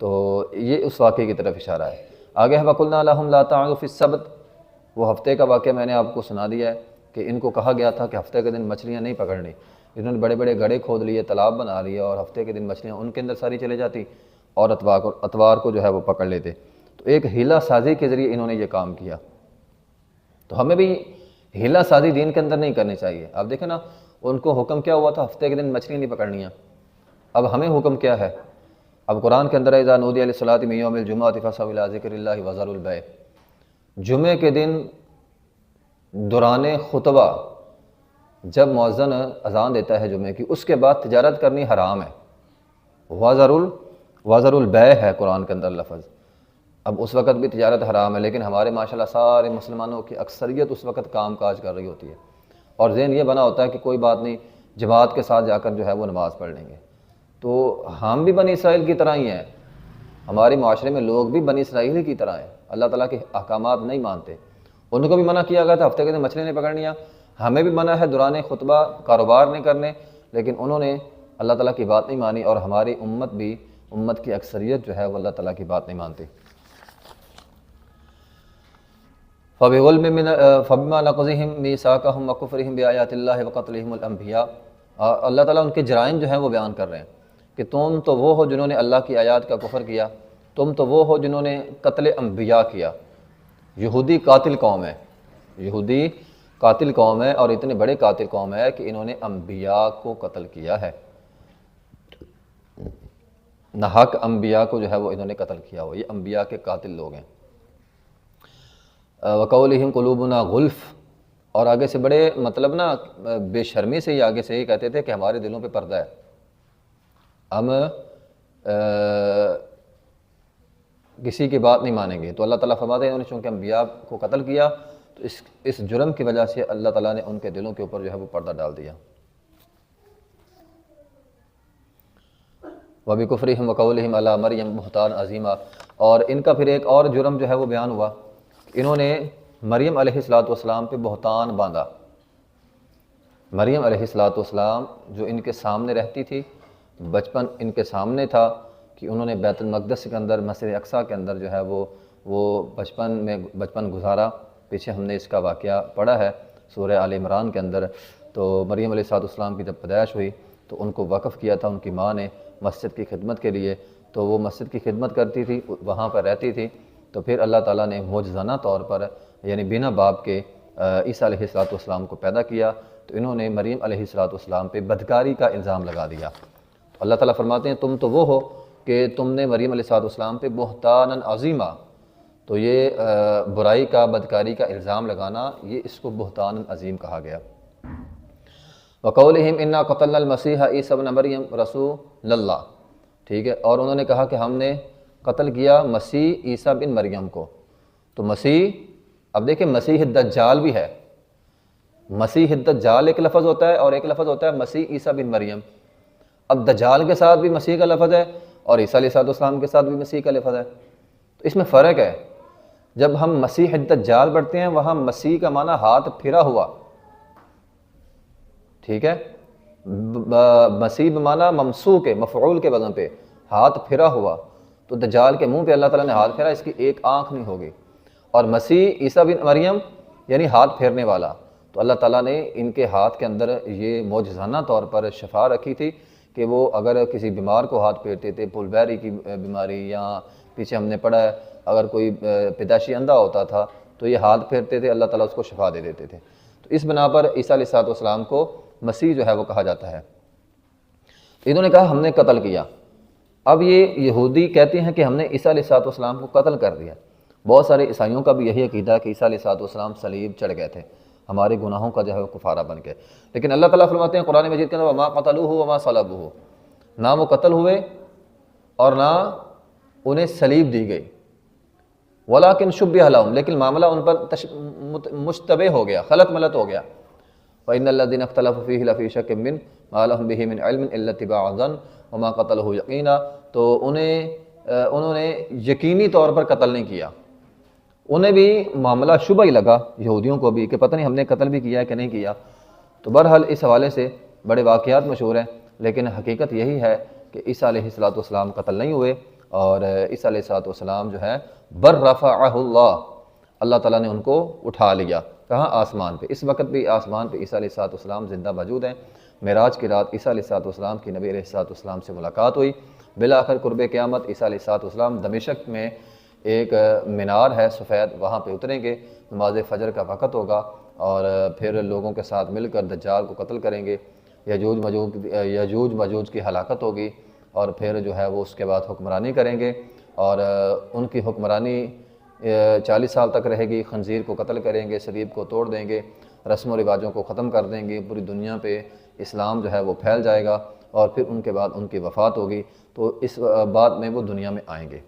تو یہ اس واقعے کی طرف اشارہ ہے۔ آگے ہے وَقُلْنَا لَهُمْ لَا تَعْدُوا فِي السَّبْتِ، وہ ہفتے کا واقعہ میں نے آپ کو سنا دیا ہے کہ ان کو کہا گیا تھا کہ ہفتے کے دن مچھلیاں نہیں پکڑنی، انہوں نے بڑے بڑے گڑھے کھود لیے، تالاب بنا لیے، اور ہفتے کے دن مچھلیاں ان کے اندر ساری چلے جاتی اور اتوار کو جو ہے وہ پکڑ لیتے۔ تو ایک ہیلہ سازی کے ذریعے انہوں نے یہ کام کیا۔ تو ہمیں بھی ہیلہ سازی دین کے اندر نہیں کرنی چاہیے۔ آپ دیکھیں نا، ان کو حکم کیا ہوا تھا؟ ہفتے کے دن مچھلیاں نہیں پکڑنیاں۔ اب ہمیں حکم کیا ہے؟ اب قرآن کے اندر اذا نودی للصلاۃ من یوم الجمعۃ فاسعوا الی ذکر اللہ وذروا البیع، جمعے کے دن دوران خطبہ جب مؤذن اذان دیتا ہے جمعے کی، اس کے بعد تجارت کرنی حرام ہے۔ وذروا البیع ہے قرآن کے اندر لفظ۔ اب اس وقت بھی تجارت حرام ہے، لیکن ہمارے ماشاءاللہ سارے مسلمانوں کی اکثریت اس وقت کام کاج کر رہی ہوتی ہے، اور ذہن یہ بنا ہوتا ہے کہ کوئی بات نہیں، جماعت کے ساتھ جا کر جو ہے وہ نماز پڑھ لیں گے۔ تو ہم بھی بنی اسرائیل کی طرح ہی ہیں، ہمارے معاشرے میں لوگ بھی بنی اسرائیل کی طرح ہیں، اللہ تعالیٰ کے احکامات نہیں مانتے۔ ان کو بھی منع کیا گیا تھا ہفتے کے دن مچھلی نہیں پکڑنیاں، ہمیں بھی منع ہے دوران خطبہ کاروبار نہیں کرنے، لیکن انہوں نے اللہ تعالیٰ کی بات نہیں مانی، اور ہماری امت کی اکثریت جو ہے وہ اللہ تعالیٰ کی بات نہیں مانتی۔ فَبِمَا نَقْضِهِم مِيثَاقَهُمْ وَكُفْرِهِمْ بِآيَاتِ اللَّهِ وَقَتْلِهِمُ الْأَنْبِيَاءَ، اللہ تعالیٰ ان کے جرائم جو ہیں وہ بیان کر رہے ہیں کہ تم تو وہ ہو جنہوں نے اللہ کی آیات کا کفر کیا، تم تو وہ ہو جنہوں نے قتل انبیاء کیا۔ یہودی قاتل قوم ہے، یہودی قاتل قوم ہے، اور اتنے بڑے قاتل قوم ہے کہ انہوں نے انبیاء کو قتل کیا ہے، ناحق انبیاء کو جو ہے وہ انہوں نے قتل کیا ہو، یہ انبیاء کے قاتل لوگ ہیں۔ وَقَوْلِهِمْ قُلُوبُنَا غُلْفٌ، اور آگے سے بڑے مطلب نا بے شرمی سے ہی آگے سے ہی کہتے تھے کہ ہمارے دلوں پہ پردہ ہے، ہم کسی کی بات نہیں مانیں گے۔ تو اللہ تعالیٰ فرماتے ہیں انہوں نے چونکہ انبیاء کو قتل کیا تو اس جرم کی وجہ سے اللہ تعالیٰ نے ان کے دلوں کے اوپر جو ہے وہ پردہ ڈال دیا۔ وَبِكُفْرِهِمْ وَقَوْلِهِمْ عَلَىٰ مَرْيَمَ بُهْتَانًا عَظِيمًا، اور ان کا پھر ایک اور جرم جو ہے وہ بیان ہوا، انہوں نے مریم علیہ السلام پہ بہتان باندھا۔ مریم علیہ السلام جو ان کے سامنے رہتی تھی، بچپن ان کے سامنے تھا کہ انہوں نے بیت المقدس کے اندر، مسجد اقصیٰ کے اندر جو ہے وہ بچپن گزارا۔ پیچھے ہم نے اس کا واقعہ پڑھا ہے سورہ آل عمران کے اندر۔ تو مریم علیہ السلام کی جب پیدائش ہوئی تو ان کو وقف کیا تھا ان کی ماں نے مسجد کی خدمت کے لیے، تو وہ مسجد کی خدمت کرتی تھی، وہاں پر رہتی تھی۔ تو پھر اللہ تعالیٰ نے معجزانہ طور پر یعنی بنا باپ کے عیسیٰ علیہ السلام کو پیدا کیا، تو انہوں نے مریم علیہ السلام پہ بدکاری کا الزام لگا دیا۔ تو اللہ تعالیٰ فرماتے ہیں تم تو وہ ہو کہ تم نے مریم علیہ السلام پہ بہتاناً عظیمہ، تو یہ برائی کا، بدکاری کا الزام لگانا، یہ اس کو بہتان عظیم کہا گیا۔ وَقَوْلِهِمْ إِنَّا قَتَلْنَا الْمَسِيحَ عِيسَى ابْنَ مَرْيَمَ رَسُولَ اللَّهِ، ٹھیک ہے، اور انہوں نے کہا کہ ہم نے قتل کیا مسیح عیسیٰ بن مریم کو۔ تو مسیح، اب دیکھیں مسیح الدجال بھی ہے، مسیح الدجال ایک لفظ ہوتا ہے اور ایک لفظ ہوتا ہے مسیح عیسیٰ بن مریم۔ اب دجال کے ساتھ بھی مسیح کا لفظ ہے اور عیسیٰ علیہ السلام کے ساتھ بھی مسیح کا لفظ ہے، تو اس میں فرق ہے۔ جب ہم مسیح الدجال پڑھتے ہیں وہاں مسیح کا معنی ہاتھ پھرا ہوا، ٹھیک ہے، مسیح بمعنی ممسوک ہے، مفعول کے وزن پہ، ہاتھ پھرا ہوا، تو دجال کے منہ پہ اللہ تعالیٰ نے ہاتھ پھیرا، اس کی ایک آنکھ نہیں ہوگی۔ اور مسیح عیسیٰ بن مریم یعنی ہاتھ پھیرنے والا، تو اللہ تعالیٰ نے ان کے ہاتھ کے اندر یہ معجزانہ طور پر شفا رکھی تھی کہ وہ اگر کسی بیمار کو ہاتھ پھیرتے تھے، پل بیری کی بیماری، یا پیچھے ہم نے پڑھا ہے اگر کوئی پیدائشی اندھا ہوتا تھا تو یہ ہاتھ پھیرتے تھے، اللہ تعالیٰ اس کو شفا دے دیتے تھے۔ تو اس بنا پر عیسیٰ علیہ السلام کو مسیح جو ہے وہ کہا جاتا ہے۔ تو انہوں نے کہا ہم نے قتل کیا۔ اب یہ یہودی کہتے ہیں کہ ہم نے عیسیٰ علیہ السلام کو قتل کر دیا۔ بہت سارے عیسائیوں کا بھی یہی عقیدہ ہے کہ عیسیٰ علیہ السلام صلیب چڑھ گئے تھے، ہمارے گناہوں کا جو ہے وہ کفارہ بن گئے۔ لیکن اللہ تعالیٰ فرماتے ہیں قرآن مجید کے اندر وما قتلوہ وما صلبوہ، نہ وہ قتل ہوئے اور نہ انہیں صلیب دی گئی، ولیکن شبہ لہم، لیکن معاملہ ان پر مشتبہ ہو گیا، خلط ملط ہو گیا۔ وَإِنَّ الَّذِينَ اخْتَلَفُوا فِيهِ لَفِي شَكٍّ مِّنْهُ مَا لَهُم بِهِ مِنْ عِلْمٍ إِلَّا اتِّبَاعَ الظَّنِّ وَمَا قَتَلُوهُ يَقِينًا، تو انہوں نے یقینی طور پر قتل نہیں کیا، انہیں بھی معاملہ شبہ ہی لگا، یہودیوں کو بھی، کہ پتہ نہیں ہم نے قتل بھی کیا ہے کہ نہیں کیا۔ تو بہرحال اس حوالے سے بڑے واقعات مشہور ہیں، لیکن حقیقت یہی ہے کہ عیسیٰ علیہ السلام قتل نہیں ہوئے، اور عیسیٰ علیہ السلام جو ہے برفعہ اللہ تعالیٰ نے ان کو اٹھا لیا۔ کہاں؟ آسمان پہ۔ اس وقت بھی آسمان پہ عیسیٰ علیہ السلام زندہ موجود ہیں۔ معراج کی رات عیسیٰ علیہ السلام کی نبی علیہ السلام سے ملاقات ہوئی۔ بالآخر قرب قیامت عیسیٰ علیہ السلام دمشق میں ایک مینار ہے سفید، وہاں پہ اتریں گے، نماز فجر کا وقت ہوگا، اور پھر لوگوں کے ساتھ مل کر دجال کو قتل کریں گے، یجوج مجوج کی ہلاکت ہوگی، اور پھر جو ہے وہ اس کے بعد حکمرانی کریں گے، اور ان کی حکمرانی 40 سال تک رہے گی۔ خنزیر کو قتل کریں گے، صلیب کو توڑ دیں گے، رسم و رواجوں کو ختم کر دیں گے، پوری دنیا پہ اسلام جو ہے وہ پھیل جائے گا، اور پھر ان کے بعد ان کی وفات ہوگی، تو اس بعد میں وہ دنیا میں آئیں گے۔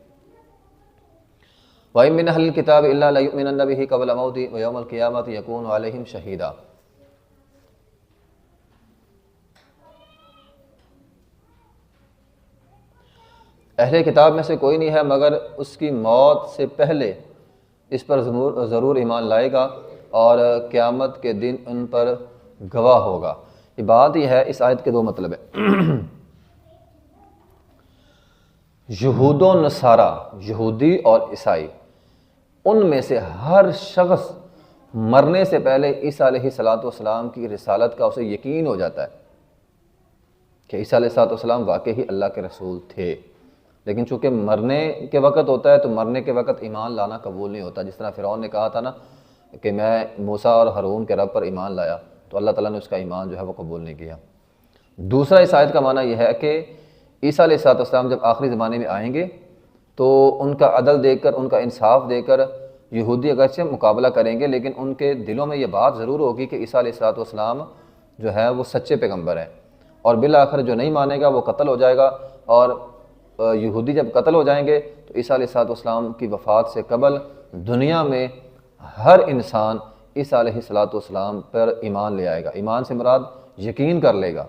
وَإِن مِّنْ أَهْلِ الْكِتَابِ إِلَّا لَيُؤْمِنَنَّ بِهِ قَبْلَ مَوْتِهِ وَيَوْمَ الْقِيَامَةِ يَكُونُ عَلَيْهِمْ شَهِيدًا۔ اہل کتاب میں سے کوئی نہیں ہے مگر اس کی موت سے پہلے اس پر ضرور ایمان لائے گا، اور قیامت کے دن ان پر گواہ ہوگا۔ یہ بات ہی ہے، اس آیت کے دو مطلب ہیں۔ یہود و نصارہ، یہودی اور عیسائی، ان میں سے ہر شخص مرنے سے پہلے عیسیٰ علیہ السلام کی رسالت کا اسے یقین ہو جاتا ہے کہ عیسیٰ علیہ السلام واقعی اللہ کے رسول تھے، لیکن چونکہ مرنے کے وقت ہوتا ہے تو مرنے کے وقت ایمان لانا قبول نہیں ہوتا۔ جس طرح فرعون نے کہا تھا نا کہ میں موسیٰ اور ہارون کے رب پر ایمان لایا، تو اللہ تعالیٰ نے اس کا ایمان جو ہے وہ قبول نہیں کیا۔ دوسرا اس آیت کا معنی یہ ہے کہ عیسیٰ علیہ السلام جب آخری زمانے میں آئیں گے تو ان کا عدل دیکھ کر، ان کا انصاف دیکھ کر یہودی اگرچہ مقابلہ کریں گے، لیکن ان کے دلوں میں یہ بات ضرور ہوگی کہ عیسیٰ علیہ السلام جو ہے وہ سچے پیغمبر ہیں، اور بالآخر جو نہیں مانے گا وہ قتل ہو جائے گا، اور یہودی جب قتل ہو جائیں گے تو عیسیٰ علیہ السلام کی وفات سے قبل دنیا میں ہر انسان عیسیٰ علیہ السلام پر ایمان لے آئے گا۔ ایمان سے مراد یقین کر لے گا۔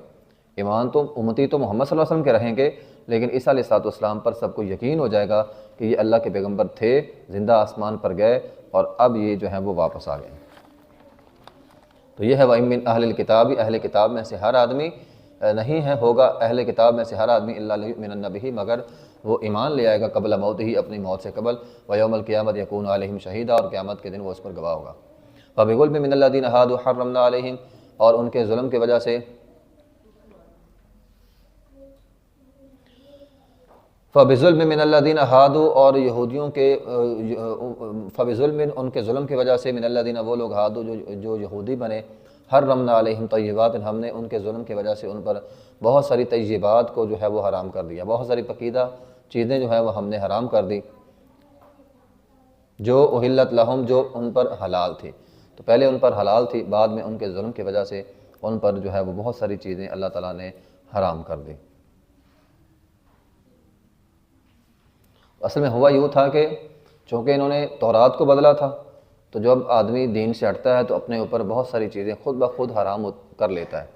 ایمان تو امتی تو محمد صلی اللہ علیہ وسلم کے رہیں گے، لیکن عیسیٰ علیہ السلام پر سب کو یقین ہو جائے گا کہ یہ اللہ کے پیغمبر تھے، زندہ آسمان پر گئے، اور اب یہ جو ہیں وہ واپس آ گئے۔ تو یہ ہے وَإِن مِّنْ أَهْلِ الْكِتَابِ، اہل کتاب میں سے ہر آدمی نہیں ہے، ہوگا اہل کتاب میں سے ہر آدمی إِلَّا لَيُؤْمِنَنَّ بِهِ، مگر وہ ایمان لے آئے گا قبل موت ہی، اپنی موت سے قبل، ویوم القیامت یکون علیہم شہیدا، اور قیامت کے دن وہ اس پر گواہ ہوگا۔ فبظلم من الذین ہادوا حرمنا علیہم، اور ان کے ظلم کی وجہ سے، فبظلم من الذین ہادوا، اور یہودیوں کے فبظلم ان کے ظلم کی وجہ سے، من الذین وہ لوگ ہادوا جو یہودی بنے، حرمنا علیہم طیبات، ہم نے ان کے ظلم کی وجہ سے ان پر بہت ساری طیبات کو جو ہے وہ حرام کر دیا، بہت ساری پکیدہ چیزیں جو ہے وہ ہم نے حرام کر دی، جو احلت لہم، جو ان پر حلال تھی۔ تو پہلے ان پر حلال تھی، بعد میں ان کے ظلم کی وجہ سے ان پر جو ہے وہ بہت ساری چیزیں اللہ تعالیٰ نے حرام کر دی۔ اصل میں ہوا یوں تھا کہ چونکہ انہوں نے تورات کو بدلا تھا، تو جب آدمی دین سے ہٹتا ہے تو اپنے اوپر بہت ساری چیزیں خود بخود حرام کر لیتا ہے۔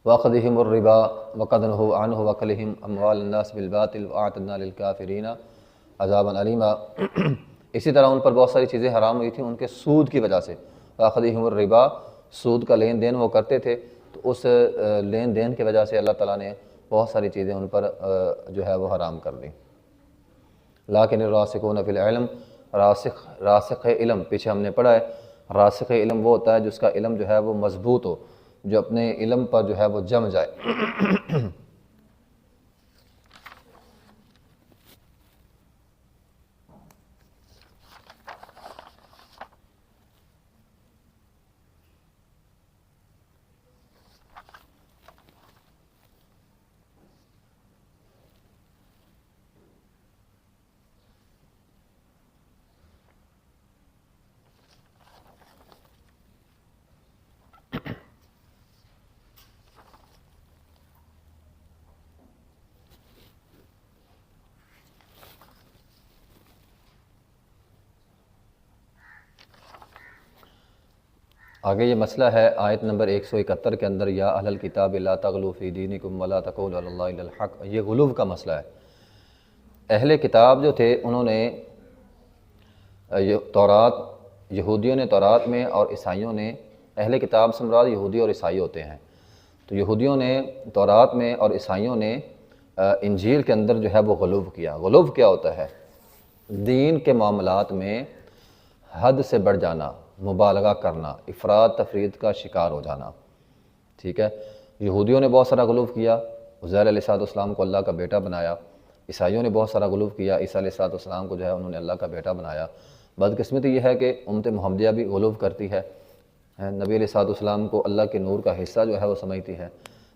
وَأَخْذِهِمُ الرِّبَا وَقَدْ نُهُوا عَنْهُ وَأَكْلِهِمْ أَمْوَالَ النَّاسِ بِالْبَاطِلِ وَأَعْتَدْنَا لِلْكَافِرِينَ عَذَابًا أَلِيمًا۔ اسی طرح ان پر بہت ساری چیزیں حرام ہوئی تھیں ان کے سود کی وجہ سے۔ وَأَخْذِهِمُ الرِّبَا، سود کا لین دین وہ کرتے تھے، تو اس لین دین کی وجہ سے اللہ تعالیٰ نے بہت ساری چیزیں ان پر جو ہے وہ حرام کر دیں۔ لیکن الراسخون فی العلم، راسخ علم، پیچھے ہم نے پڑھا ہے، راسخ علم وہ ہوتا ہے جس کا علم جو ہے وہ مضبوط ہو، جو اپنے علم پر جو ہے وہ جم جائے۔ آگے یہ مسئلہ ہے آیت نمبر 171 کے اندر، یا اہل الکتاب لا تغلوا فی دینکم ولا تقولوا علی اللہ الا الحق، یہ غلو کا مسئلہ ہے۔ اہل کتاب جو تھے انہوں نے تورات، یہودیوں نے تورات میں اور عیسائیوں نے، اہل کتاب سے مراد یہودی اور عیسائی ہوتے ہیں، تو یہودیوں نے تورات میں اور عیسائیوں نے انجیل کے اندر جو ہے وہ غلو کیا۔ غلو کیا ہوتا ہے؟ دین کے معاملات میں حد سے بڑھ جانا، مبالغہ کرنا، افراد تفرید کا شکار ہو جانا، ٹھیک ہے۔ یہودیوں نے بہت سارا غلو کیا، عزیر علیہ السلام کو اللہ کا بیٹا بنایا۔ عیسائیوں نے بہت سارا غلو کیا، عیسیٰ علیہ السلام کو جو ہے انہوں نے اللہ کا بیٹا بنایا۔ بدقسمتی یہ ہے کہ امت محمدیہ بھی غلو کرتی ہے، نبی علیہ السلام کو اللہ کے نور کا حصہ جو ہے وہ سمجھتی ہے۔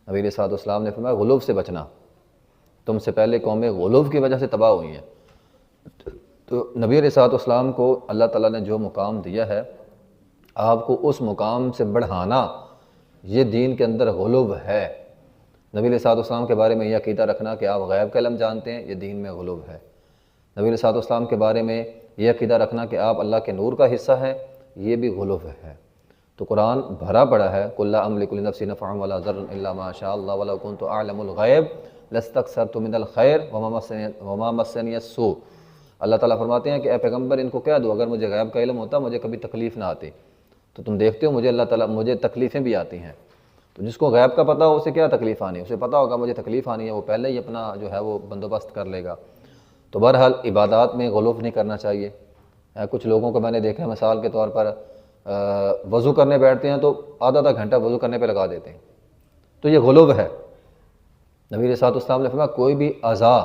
نبی علیہ السلام نے فرمایا غلو سے بچنا، تم سے پہلے قومیں غلو کی وجہ سے تباہ ہوئی ہیں۔ تو نبی علیہ السلام کو اللہ تعالیٰ نے جو مقام دیا ہے، آپ کو اس مقام سے بڑھانا، یہ دین کے اندر غلو ہے۔ نبی علیہ السلام کے بارے میں یہ عقیدہ رکھنا کہ آپ غیب کا علم جانتے ہیں، یہ دین میں غلو ہے۔ نبی علیہ السلام کے بارے میں یہ عقیدہ رکھنا کہ آپ اللہ کے نور کا حصہ ہیں، یہ بھی غلو ہے۔ تو قرآن بھرا پڑا ہے، قُل لَا أَمْلِكُ لِنَفْسِي نَفْعًا وَلَا ضَرًّا إِلَّا مَا شَاءَ اللَّهُ وَلَوْ كُنتُ أَعْلَمُ الْغَيْبَ لَاسْتَكْثَرْتُ مِنَ الْخَيْرِ وَمَا مَسَّنِيَ السُّوءُ۔ اللہ تعالیٰ فرماتے ہیں کہ اے پیغمبر ان کو کہہ دو، اگر مجھے غیب کا علم ہوتا مجھے کبھی تکلیف نہ آتی۔ تو تم دیکھتے ہو مجھے اللہ تعالیٰ، مجھے تکلیفیں بھی آتی ہیں، تو جس کو غیب کا پتہ ہو اسے کیا تکلیف آنی ہے، اسے پتہ ہوگا مجھے تکلیف آنی ہے، وہ پہلے ہی اپنا جو ہے وہ بندوبست کر لے گا۔ تو بہرحال عبادات میں غلو نہیں کرنا چاہیے۔ کچھ لوگوں کو میں نے دیکھا ہے، مثال کے طور پر وضو کرنے بیٹھتے ہیں تو آدھا گھنٹہ وضو کرنے پہ لگا دیتے ہیں، تو یہ غلو ہے۔ نبی علیہ السلام نے فرمایا کوئی بھی اعضاء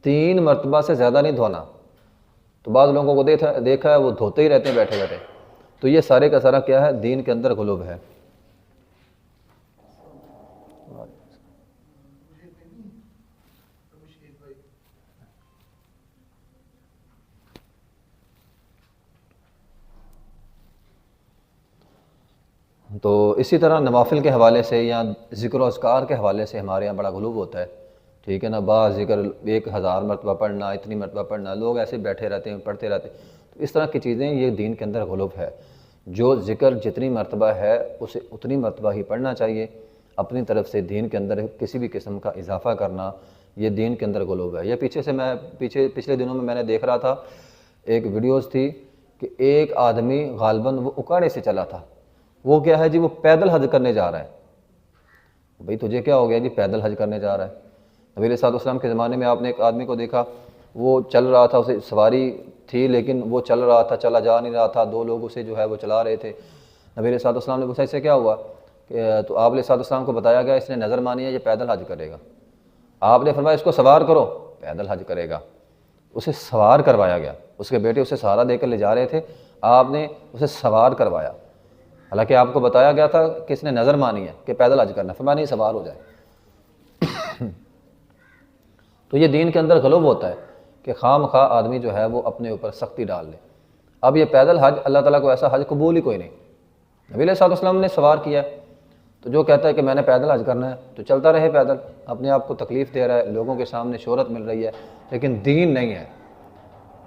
3 مرتبہ سے زیادہ نہیں دھونا، تو بعض لوگوں کو دیکھا ہے وہ دھوتے ہی رہتے ہیں بیٹھے بیٹھے، تو یہ سارے کا سارا کیا ہے؟ دین کے اندر غلو ہے۔ تو اسی طرح نوافل کے حوالے سے یا ذکر و اذکار کے حوالے سے ہمارے یہاں بڑا غلو ہوتا ہے، ٹھیک ہے نا۔ بعض ذکر 1000 مرتبہ پڑھنا، اتنی مرتبہ پڑھنا، لوگ ایسے بیٹھے رہتے ہیں پڑھتے رہتے ہیں، تو اس طرح کی چیزیں یہ دین کے اندر غلو ہے۔ جو ذکر جتنی مرتبہ ہے اسے اتنی مرتبہ ہی پڑھنا چاہیے، اپنی طرف سے دین کے اندر کسی بھی قسم کا اضافہ کرنا یہ دین کے اندر غلو ہے۔ یہ پچھلے دنوں میں نے دیکھ رہا تھا، ایک ویڈیوز تھی کہ ایک آدمی غالباً وہ اکاڑے سے چلا تھا، وہ کیا ہے جی؟ وہ پیدل حج کرنے جا رہا ہے۔ بھئی تجھے کیا ہو گیا جی پیدل حج کرنے جا رہا ہے؟ نبی علیہ الصلوۃ والسلام کے زمانے میں آپ نے ایک آدمی کو دیکھا، وہ چل رہا تھا، اسے سواری تھی لیکن وہ چل رہا تھا، چلا جا نہیں رہا تھا، دو لوگ اسے جو ہے وہ چلا رہے تھے۔ نبی علیہ الصلوۃ والسلام نے پوچھا اس سے کیا ہوا؟ تو آپ علیہ الصلوۃ والسلام کو بتایا گیا اس نے نظر مانی ہے یہ پیدل حج کرے گا۔ آپ نے فرمایا اس کو سوار کرو، پیدل حج کرے گا۔ اسے سوار کروایا گیا، اس کے بیٹے اسے سہارا دے کر لے جا رہے تھے، آپ نے اسے سوار کروایا، حالانکہ آپ کو بتایا گیا تھا کہ اس نے نظر مانی ہے کہ پیدل حج کرنا ہے، فرمایا نہیں سوار ہو جائے۔ تو یہ دین کے اندر غلو ہوتا ہے کہ خواہ مخواہ آدمی جو ہے وہ اپنے اوپر سختی ڈال لے۔ اب یہ پیدل حج اللہ تعالیٰ کو ایسا حج قبول ہی کوئی نہیں۔ نبی علیہ الصلوۃ والسلام نے سوار کیا ہے، تو جو کہتا ہے کہ میں نے پیدل حج کرنا ہے تو چلتا رہے پیدل، اپنے آپ کو تکلیف دے رہا ہے، لوگوں کے سامنے شہرت مل رہی ہے، لیکن دین نہیں ہے۔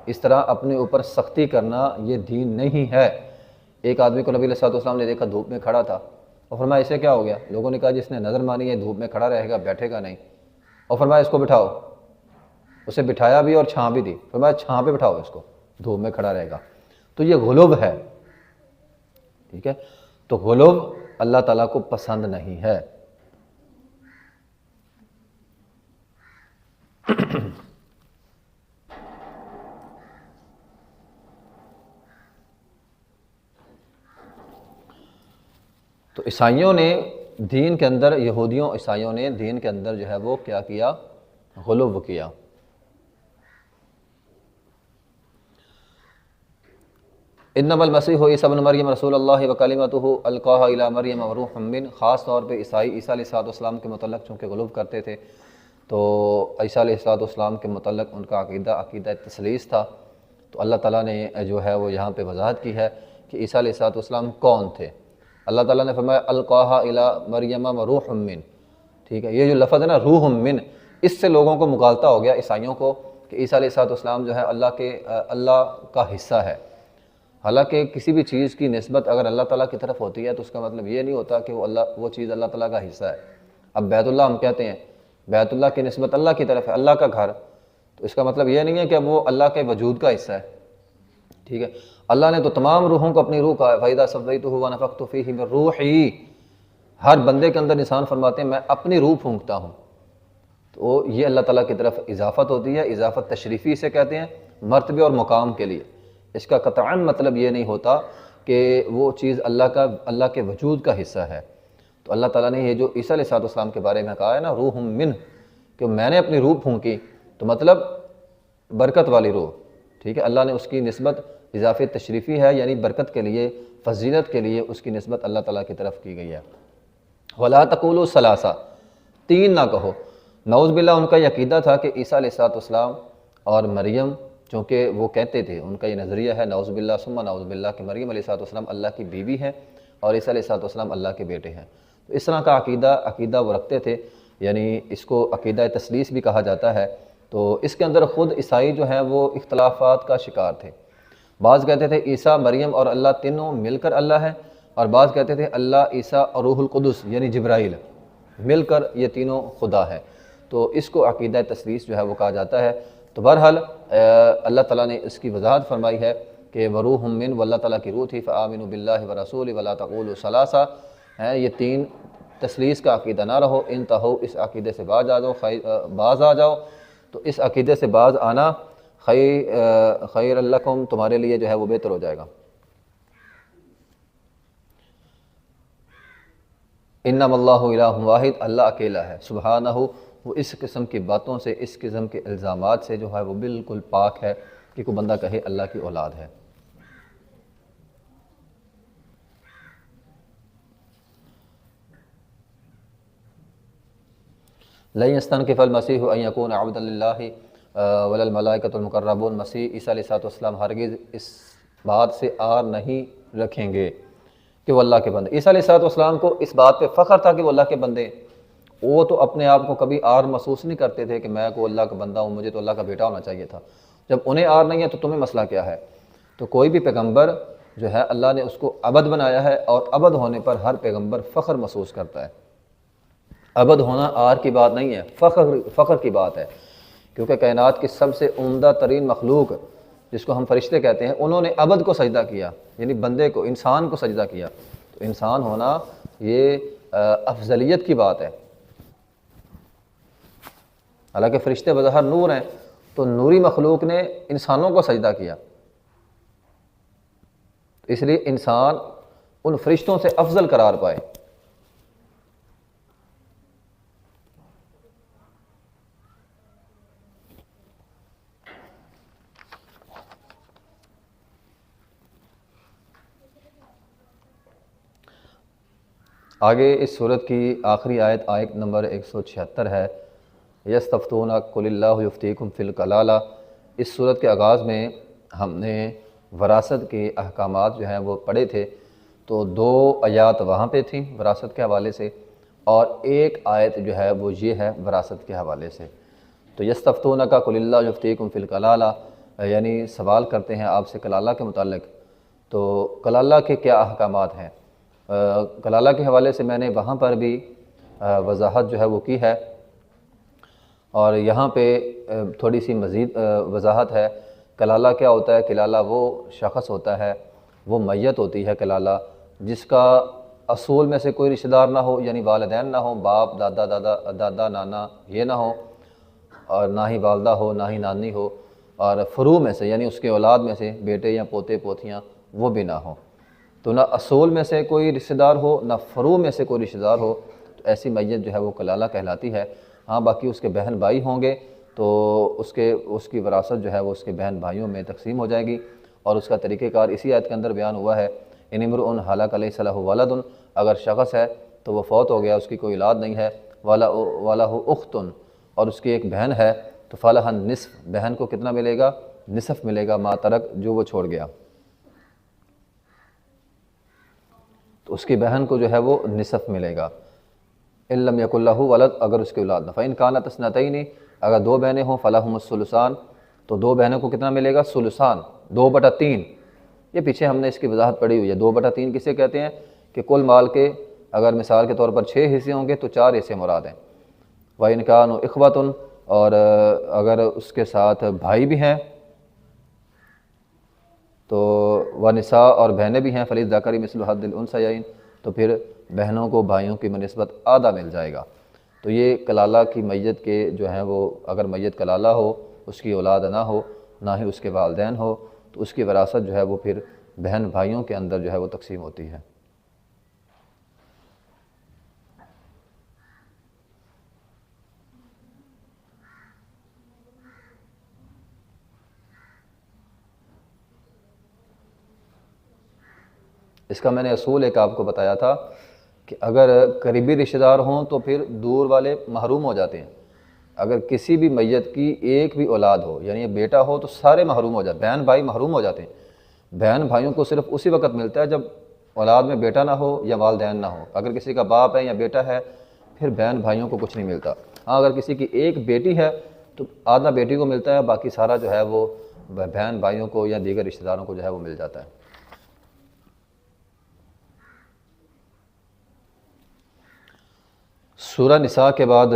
اس طرح اپنے اوپر سختی کرنا یہ دین نہیں ہے۔ ایک آدمی کو نبی علیہ الصلوۃ والسلام نے دیکھا دھوپ میں کھڑا تھا، اور فرمایا اسے کیا ہو گیا؟ لوگوں نے کہا جس نے نظر مانی ہے دھوپ میں کھڑا رہے گا، بیٹھے گا نہیں، اور فرمایا اس کو بٹھاؤ۔ اسے بٹھایا بھی اور چھاں بھی دی، فرمایا چھاں پہ بٹھاؤ اس کو، دھوپ میں کھڑا رہے گا۔ تو یہ غلو ہے، ٹھیک ہے؟ تو غلو اللہ تعالیٰ کو پسند نہیں ہے۔ تو عیسائیوں نے دین کے اندر، یہودیوں عیسائیوں نے دین کے اندر جو ہے وہ کیا کیا؟ غلو کیا۔ انما المسیح عیسی ابن مریم رسول اللہ وکلمتہ القاها الی مریم وروح منہ، خاص طور پہ عیسائی عیسیٰ علیہ السلام کے متعلق چونکہ غلو کرتے تھے، تو عیسیٰ علیہ السلام کے متعلق ان کا عقیدہ تثلیث تھا۔ تو اللہ تعالیٰ نے جو ہے وہ یہاں پہ وضاحت کی ہے کہ عیسیٰ علیہ السلام کون تھے۔ اللہ تعالیٰ نے فرمایا القاها الی مریم وروح منہ، ٹھیک ہے؟ یہ جو لفظ ہے نا روح منہ، اس سے لوگوں کو مغالطہ ہو گیا عیسائیوں کو کہ عیسیٰ علیہ السلام جو ہے اللہ کا حصہ ہے۔ حالانکہ کسی بھی چیز کی نسبت اگر اللہ تعالیٰ کی طرف ہوتی ہے تو اس کا مطلب یہ نہیں ہوتا کہ وہ چیز اللہ تعالیٰ کا حصہ ہے۔ اب بیت اللہ ہم کہتے ہیں، بیت اللہ کی نسبت اللہ کی طرف ہے، اللہ کا گھر، تو اس کا مطلب یہ نہیں ہے کہ وہ اللہ کے وجود کا حصہ ہے، ٹھیک ہے؟ اللہ نے تو تمام روحوں کو اپنی روح کہا ہے، فَإِذَا سَوَّيْتُهُ وَنَفَخْتُ فِيهِ مِن رُوحِي، ہر بندے کے اندر انسان فرماتے ہیں میں اپنی روح پھونکتا ہوں۔ تو یہ اللہ تعالیٰ کی طرف اضافت ہوتی ہے، اضافت تشریفی اسے کہتے ہیں، مرتبے اور مقام کے لیے۔ اس کا قطعاً مطلب یہ نہیں ہوتا کہ وہ چیز اللہ کے وجود کا حصہ ہے۔ تو اللہ تعالیٰ نے یہ جو عیسیٰ علیہ السلام کے بارے میں کہا ہے نا روح منہ، کہ میں نے اپنی روح پھونکی، تو مطلب برکت والی روح، ٹھیک ہے؟ اللہ نے اس کی نسبت اضافی تشریفی ہے، یعنی برکت کے لیے، فضیلت کے لیے اس کی نسبت اللہ تعالیٰ کی طرف کی گئی ہے۔ وَلَا تَقُولُوا ثَلَاثَةً، تین نہ کہو۔ نعوذ باللہ ان کا یہ عقیدہ تھا کہ عیسیٰ علیہ السلام اور مریم، چونکہ وہ کہتے تھے، ان کا یہ نظریہ ہے نعوذ باللہ ثم نعوذ باللہ کہ مریم علیہ السلام اللہ کی بیوی ہے اور عیسیٰ علیہ السلام اللہ کے بیٹے ہیں۔ تو اس طرح کا عقیدہ وہ رکھتے تھے، یعنی اس کو عقیدہ تثلیث بھی کہا جاتا ہے۔ تو اس کے اندر خود عیسائی جو ہیں وہ اختلافات کا شکار تھے۔ بعض کہتے تھے عیسیٰ، مریم اور اللہ تینوں مل کر اللہ ہے، اور بعض کہتے تھے اللہ، عیسیٰ اور روح القدس یعنی جبرائیل مل کر یہ تینوں خدا ہے۔ تو اس کو عقیدہ تثلیث جو ہے وہ کہا جاتا ہے۔ تو بہرحال اللہ تعالیٰ نے اس کی وضاحت فرمائی ہے کہ وروح من، وہ اللہ تعالیٰ کی روح تھی، فآمنوا باللہ ورسولہ ولا تقولوا ثلاثہ، یہ تین تثلیث کا عقیدہ نہ رہو، انتہو، اس عقیدے سے باز آ جاؤ۔ تو اس عقیدے سے باز آنا خیر لکم، تمہارے لیے جو ہے وہ بہتر ہو جائے گا۔ انما اللہ الہ واحد، اللہ اکیلا ہے، سبحانہ، وہ اس قسم کی باتوں سے، اس قسم کے الزامات سے جو ہے وہ بالکل پاک ہے کہ کوئی بندہ کہے اللہ کی اولاد ہے۔ لن يستنكف المسیح ان یکون عبدا للہ ولا الملائکۃ المقربون، مسیح عیسیٰ علیہ السلام ہرگز اس بات سے آر نہیں رکھیں گے کہ وہ اللہ کے بندے۔ عیسیٰ علیہ السلام کو اس بات پہ فخر تھا کہ وہ اللہ کے بندے ہیں۔ وہ تو اپنے آپ کو کبھی آر محسوس نہیں کرتے تھے کہ میں کو اللہ کا بندہ ہوں، مجھے تو اللہ کا بیٹا ہونا چاہیے تھا۔ جب انہیں آر نہیں ہے تو تمہیں مسئلہ کیا ہے؟ تو کوئی بھی پیغمبر جو ہے اللہ نے اس کو ابد بنایا ہے، اور ابد ہونے پر ہر پیغمبر فخر محسوس کرتا ہے۔ ابد ہونا آر کی بات نہیں ہے، فخر کی بات ہے، کیونکہ کائنات کی سب سے عمدہ ترین مخلوق جس کو ہم فرشتے کہتے ہیں، انہوں نے ابد کو سجدہ کیا، یعنی بندے کو، انسان کو سجدہ کیا۔ تو انسان ہونا یہ افضلیت کی بات ہے۔ حالانکہ فرشتے بظاہر نور ہیں، تو نوری مخلوق نے انسانوں کو سجدہ کیا، اس لیے انسان ان فرشتوں سے افضل قرار پائے۔ آگے اس صورت کی آخری آیت نمبر 176 ہے، یستفتونک قل اللہ یفتیکم فی الکلالہ۔ اس صورت کے آغاز میں ہم نے وراثت کے احکامات جو ہیں وہ پڑھے تھے، تو 2 آیات وہاں پہ تھیں وراثت کے حوالے سے، اور ایک آیت جو ہے وہ یہ ہے وراثت کے حوالے سے۔ تو یستفتونک قل اللہ یفتیکم فی الکلالہ، یعنی سوال کرتے ہیں آپ سے کلالہ کے متعلق۔ تو کلالہ کے کیا احکامات ہیں؟ کلالہ کے حوالے سے میں نے وہاں پر بھی وضاحت جو ہے وہ کی ہے، اور یہاں پہ تھوڑی سی مزید وضاحت ہے۔ کلالہ کیا ہوتا ہے؟ کلالہ وہ شخص ہوتا ہے، وہ میت ہوتی ہے کلالہ، جس کا اصول میں سے کوئی رشتہ دار نہ ہو، یعنی والدین نہ ہو، باپ دادا نانا یہ نہ ہو، اور نہ ہی والدہ ہو، نہ ہی نانی ہو، اور فروع میں سے یعنی اس کے اولاد میں سے بیٹے یا پوتے پوتیاں وہ بھی نہ ہوں۔ تو نہ اصول میں سے کوئی رشتہ دار ہو، نہ فروع میں سے کوئی رشتہ دار ہو، تو ایسی میت جو ہے وہ کلالہ کہلاتی ہے۔ ہاں باقی اس کے بہن بھائی ہوں گے تو اس کی وراثت جو ہے وہ اس کے بہن بھائیوں میں تقسیم ہو جائے گی، اور اس کا طریقہ کار اسی آیت کے اندر بیان ہوا ہے۔ ان امرؤ ہلک لیس لہ ولد، اگر شخص ہے تو وہ فوت ہو گیا، اس کی کوئی اولاد نہیں ہے، وَلَهُ أُخْتٌ، اور اس کی ایک بہن ہے، تو فَلَهَا النِّصْفُ، بہن کو کتنا ملے گا؟ نصف ملے گا، ما ترک، جو وہ چھوڑ گیا، تو اس کی بہن کو جو ہے وہ نصف ملے گا۔ إِن لَّمْ يَكُن لَّهُ وَلَد، اگر اس کی اولاد نہ، فَإِن كَانَتْ اثْنَتَيْنِ، اگر 2 بہنیں ہوں، فَلَهُمُ الثُّلُثَانُ، تو 2 بہنوں کو کتنا ملے گا؟ ثلثان، 2/3۔ یہ پیچھے ہم نے اس کی وضاحت پڑھی ہوئی ہے۔ 2/3 کسے کہتے ہیں؟ کہ کل مال کے اگر مثال کے طور پر 6 حصے ہوں گے تو 4 حصے مراد ہیں۔ وَإِن كَانُوا إِخْوَةٌ، اور اگر اس کے ساتھ بھائی بھی ہیں تو وَنِسَاء، اور بہنیں بھی ہیں، فَلِلذَّكَرِ مِثْلُ حَظِّ الْأُنثَيَيْنِ، تو پھر بہنوں کو بھائیوں کی بنسبت آدھا مل جائے گا۔ تو یہ کلالہ کی میت کے جو ہیں وہ، اگر میت کلالہ ہو، اس کی اولاد نہ ہو، نہ ہی اس کے والدین ہو، تو اس کی وراثت جو ہے وہ پھر بہن بھائیوں کے اندر جو ہے وہ تقسیم ہوتی ہے۔ اس کا میں نے اصول ایک آپ کو بتایا تھا کہ اگر قریبی رشتہ دار ہوں تو پھر دور والے محروم ہو جاتے ہیں۔ اگر کسی بھی میت کی ایک بھی اولاد ہو، یعنی بیٹا ہو، تو سارے محروم ہو جاتے ہیں، بہن بھائی محروم ہو جاتے ہیں۔ بہن بھائیوں کو صرف اسی وقت ملتا ہے جب اولاد میں بیٹا نہ ہو یا والدین نہ ہو۔ اگر کسی کا باپ ہے یا بیٹا ہے، پھر بہن بھائیوں کو کچھ نہیں ملتا۔ ہاں اگر کسی کی ایک بیٹی ہے تو آدھا بیٹی کو ملتا ہے، باقی سارا جو ہے وہ بہن بھائیوں کو یا دیگر رشتہ داروں کو جو ہے وہ مل جاتا ہے۔ سورہ نساء کے بعد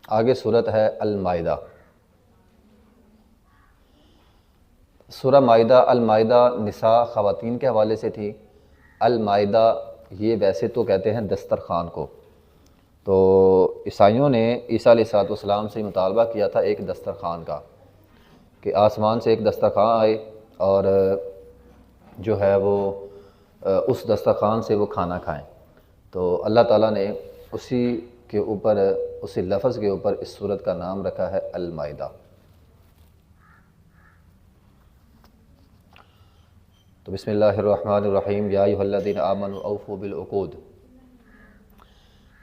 آگے صورت ہے المائدہ۔ سورہ مائدہ، المائدہ نساء خواتین کے حوالے سے تھی۔ المائدہ یہ ویسے تو کہتے ہیں دسترخوان کو۔ تو عیسائیوں نے عیسیٰ علیہ السلام سے مطالبہ کیا تھا ایک دسترخوان کا، کہ آسمان سے ایک دسترخوان آئے اور جو ہے وہ اس دسترخوان سے وہ کھانا کھائیں۔ تو اللہ تعالیٰ نے اسی کے اوپر، اسی لفظ کے اوپر اس سورت کا نام رکھا ہے المائدہ۔ تو بسم اللہ الرحمن الرحیم، یا ایھا الذین آمنوا اوفوا بالعقود۔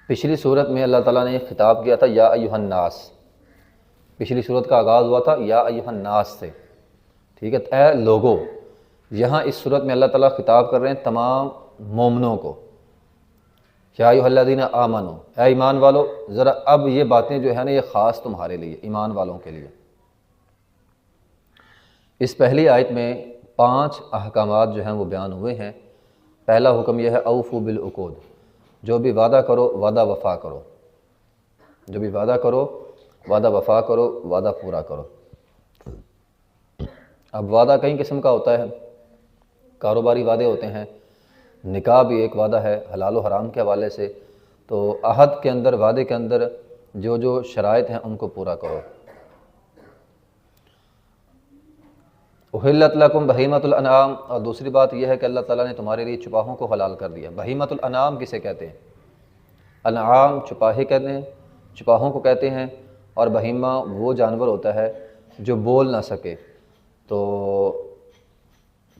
پچھلی صورت میں اللہ تعالیٰ نے خطاب کیا تھا یا ایھا الناس، پچھلی صورت کا آغاز ہوا تھا یا ایھا الناس سے، ٹھیک ہے، اے لوگو۔ یہاں اس صورت میں اللہ تعالیٰ خطاب کر رہے ہیں تمام مومنوں کو، یا ایھا الذین آمنوا، اے ایمان والو۔ ذرا اب یہ باتیں جو ہے نا یہ خاص تمہارے لیے، ایمان والوں کے لیے۔ اس پہلی آیت میں 5 احکامات جو ہیں وہ بیان ہوئے ہیں۔ پہلا حکم یہ ہے اوفوا بالعقود، جو بھی وعدہ کرو وعدہ وفا کرو، جو بھی وعدہ کرو وعدہ وفا کرو، وعدہ پورا کرو۔ اب وعدہ کئی قسم کا ہوتا ہے، کاروباری وعدے ہوتے ہیں، نکاح بھی ایک وعدہ ہے حلال و حرام کے حوالے سے، تو عہد کے اندر، وعدے کے اندر جو جو شرائط ہیں ان کو پورا کرو۔ احلت لکم بہیمۃ الانعام، اور دوسری بات یہ ہے کہ اللہ تعالیٰ نے تمہارے لیے چپاہوں کو حلال کر دیا۔ بہیمۃ الانعام کسے کہتے ہیں؟ انعام چپاہے کہتے ہیں، چپاہوں کو کہتے ہیں، اور بہیمہ وہ جانور ہوتا ہے جو بول نہ سکے، تو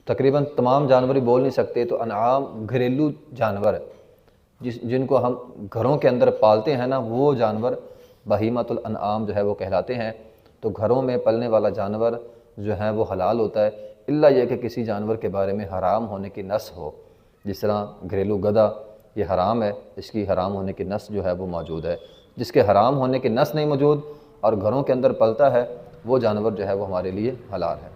تقریباً تمام جانور ہی بول نہیں سکتے، تو انعام گھریلو جانور جن کو ہم گھروں کے اندر پالتے ہیں نا، وہ جانور بہیمۃ الانعام جو ہے وہ کہلاتے ہیں۔ تو گھروں میں پلنے والا جانور جو ہے وہ حلال ہوتا ہے، الا یہ کہ کسی جانور کے بارے میں حرام ہونے کی نص ہو، جس طرح گھریلو گدھا یہ حرام ہے، اس کی حرام ہونے کی نص جو ہے وہ موجود ہے۔ جس کے حرام ہونے کی نص نہیں موجود اور گھروں کے اندر پلتا ہے، وہ جانور جو ہے وہ ہمارے لیے حلال ہے۔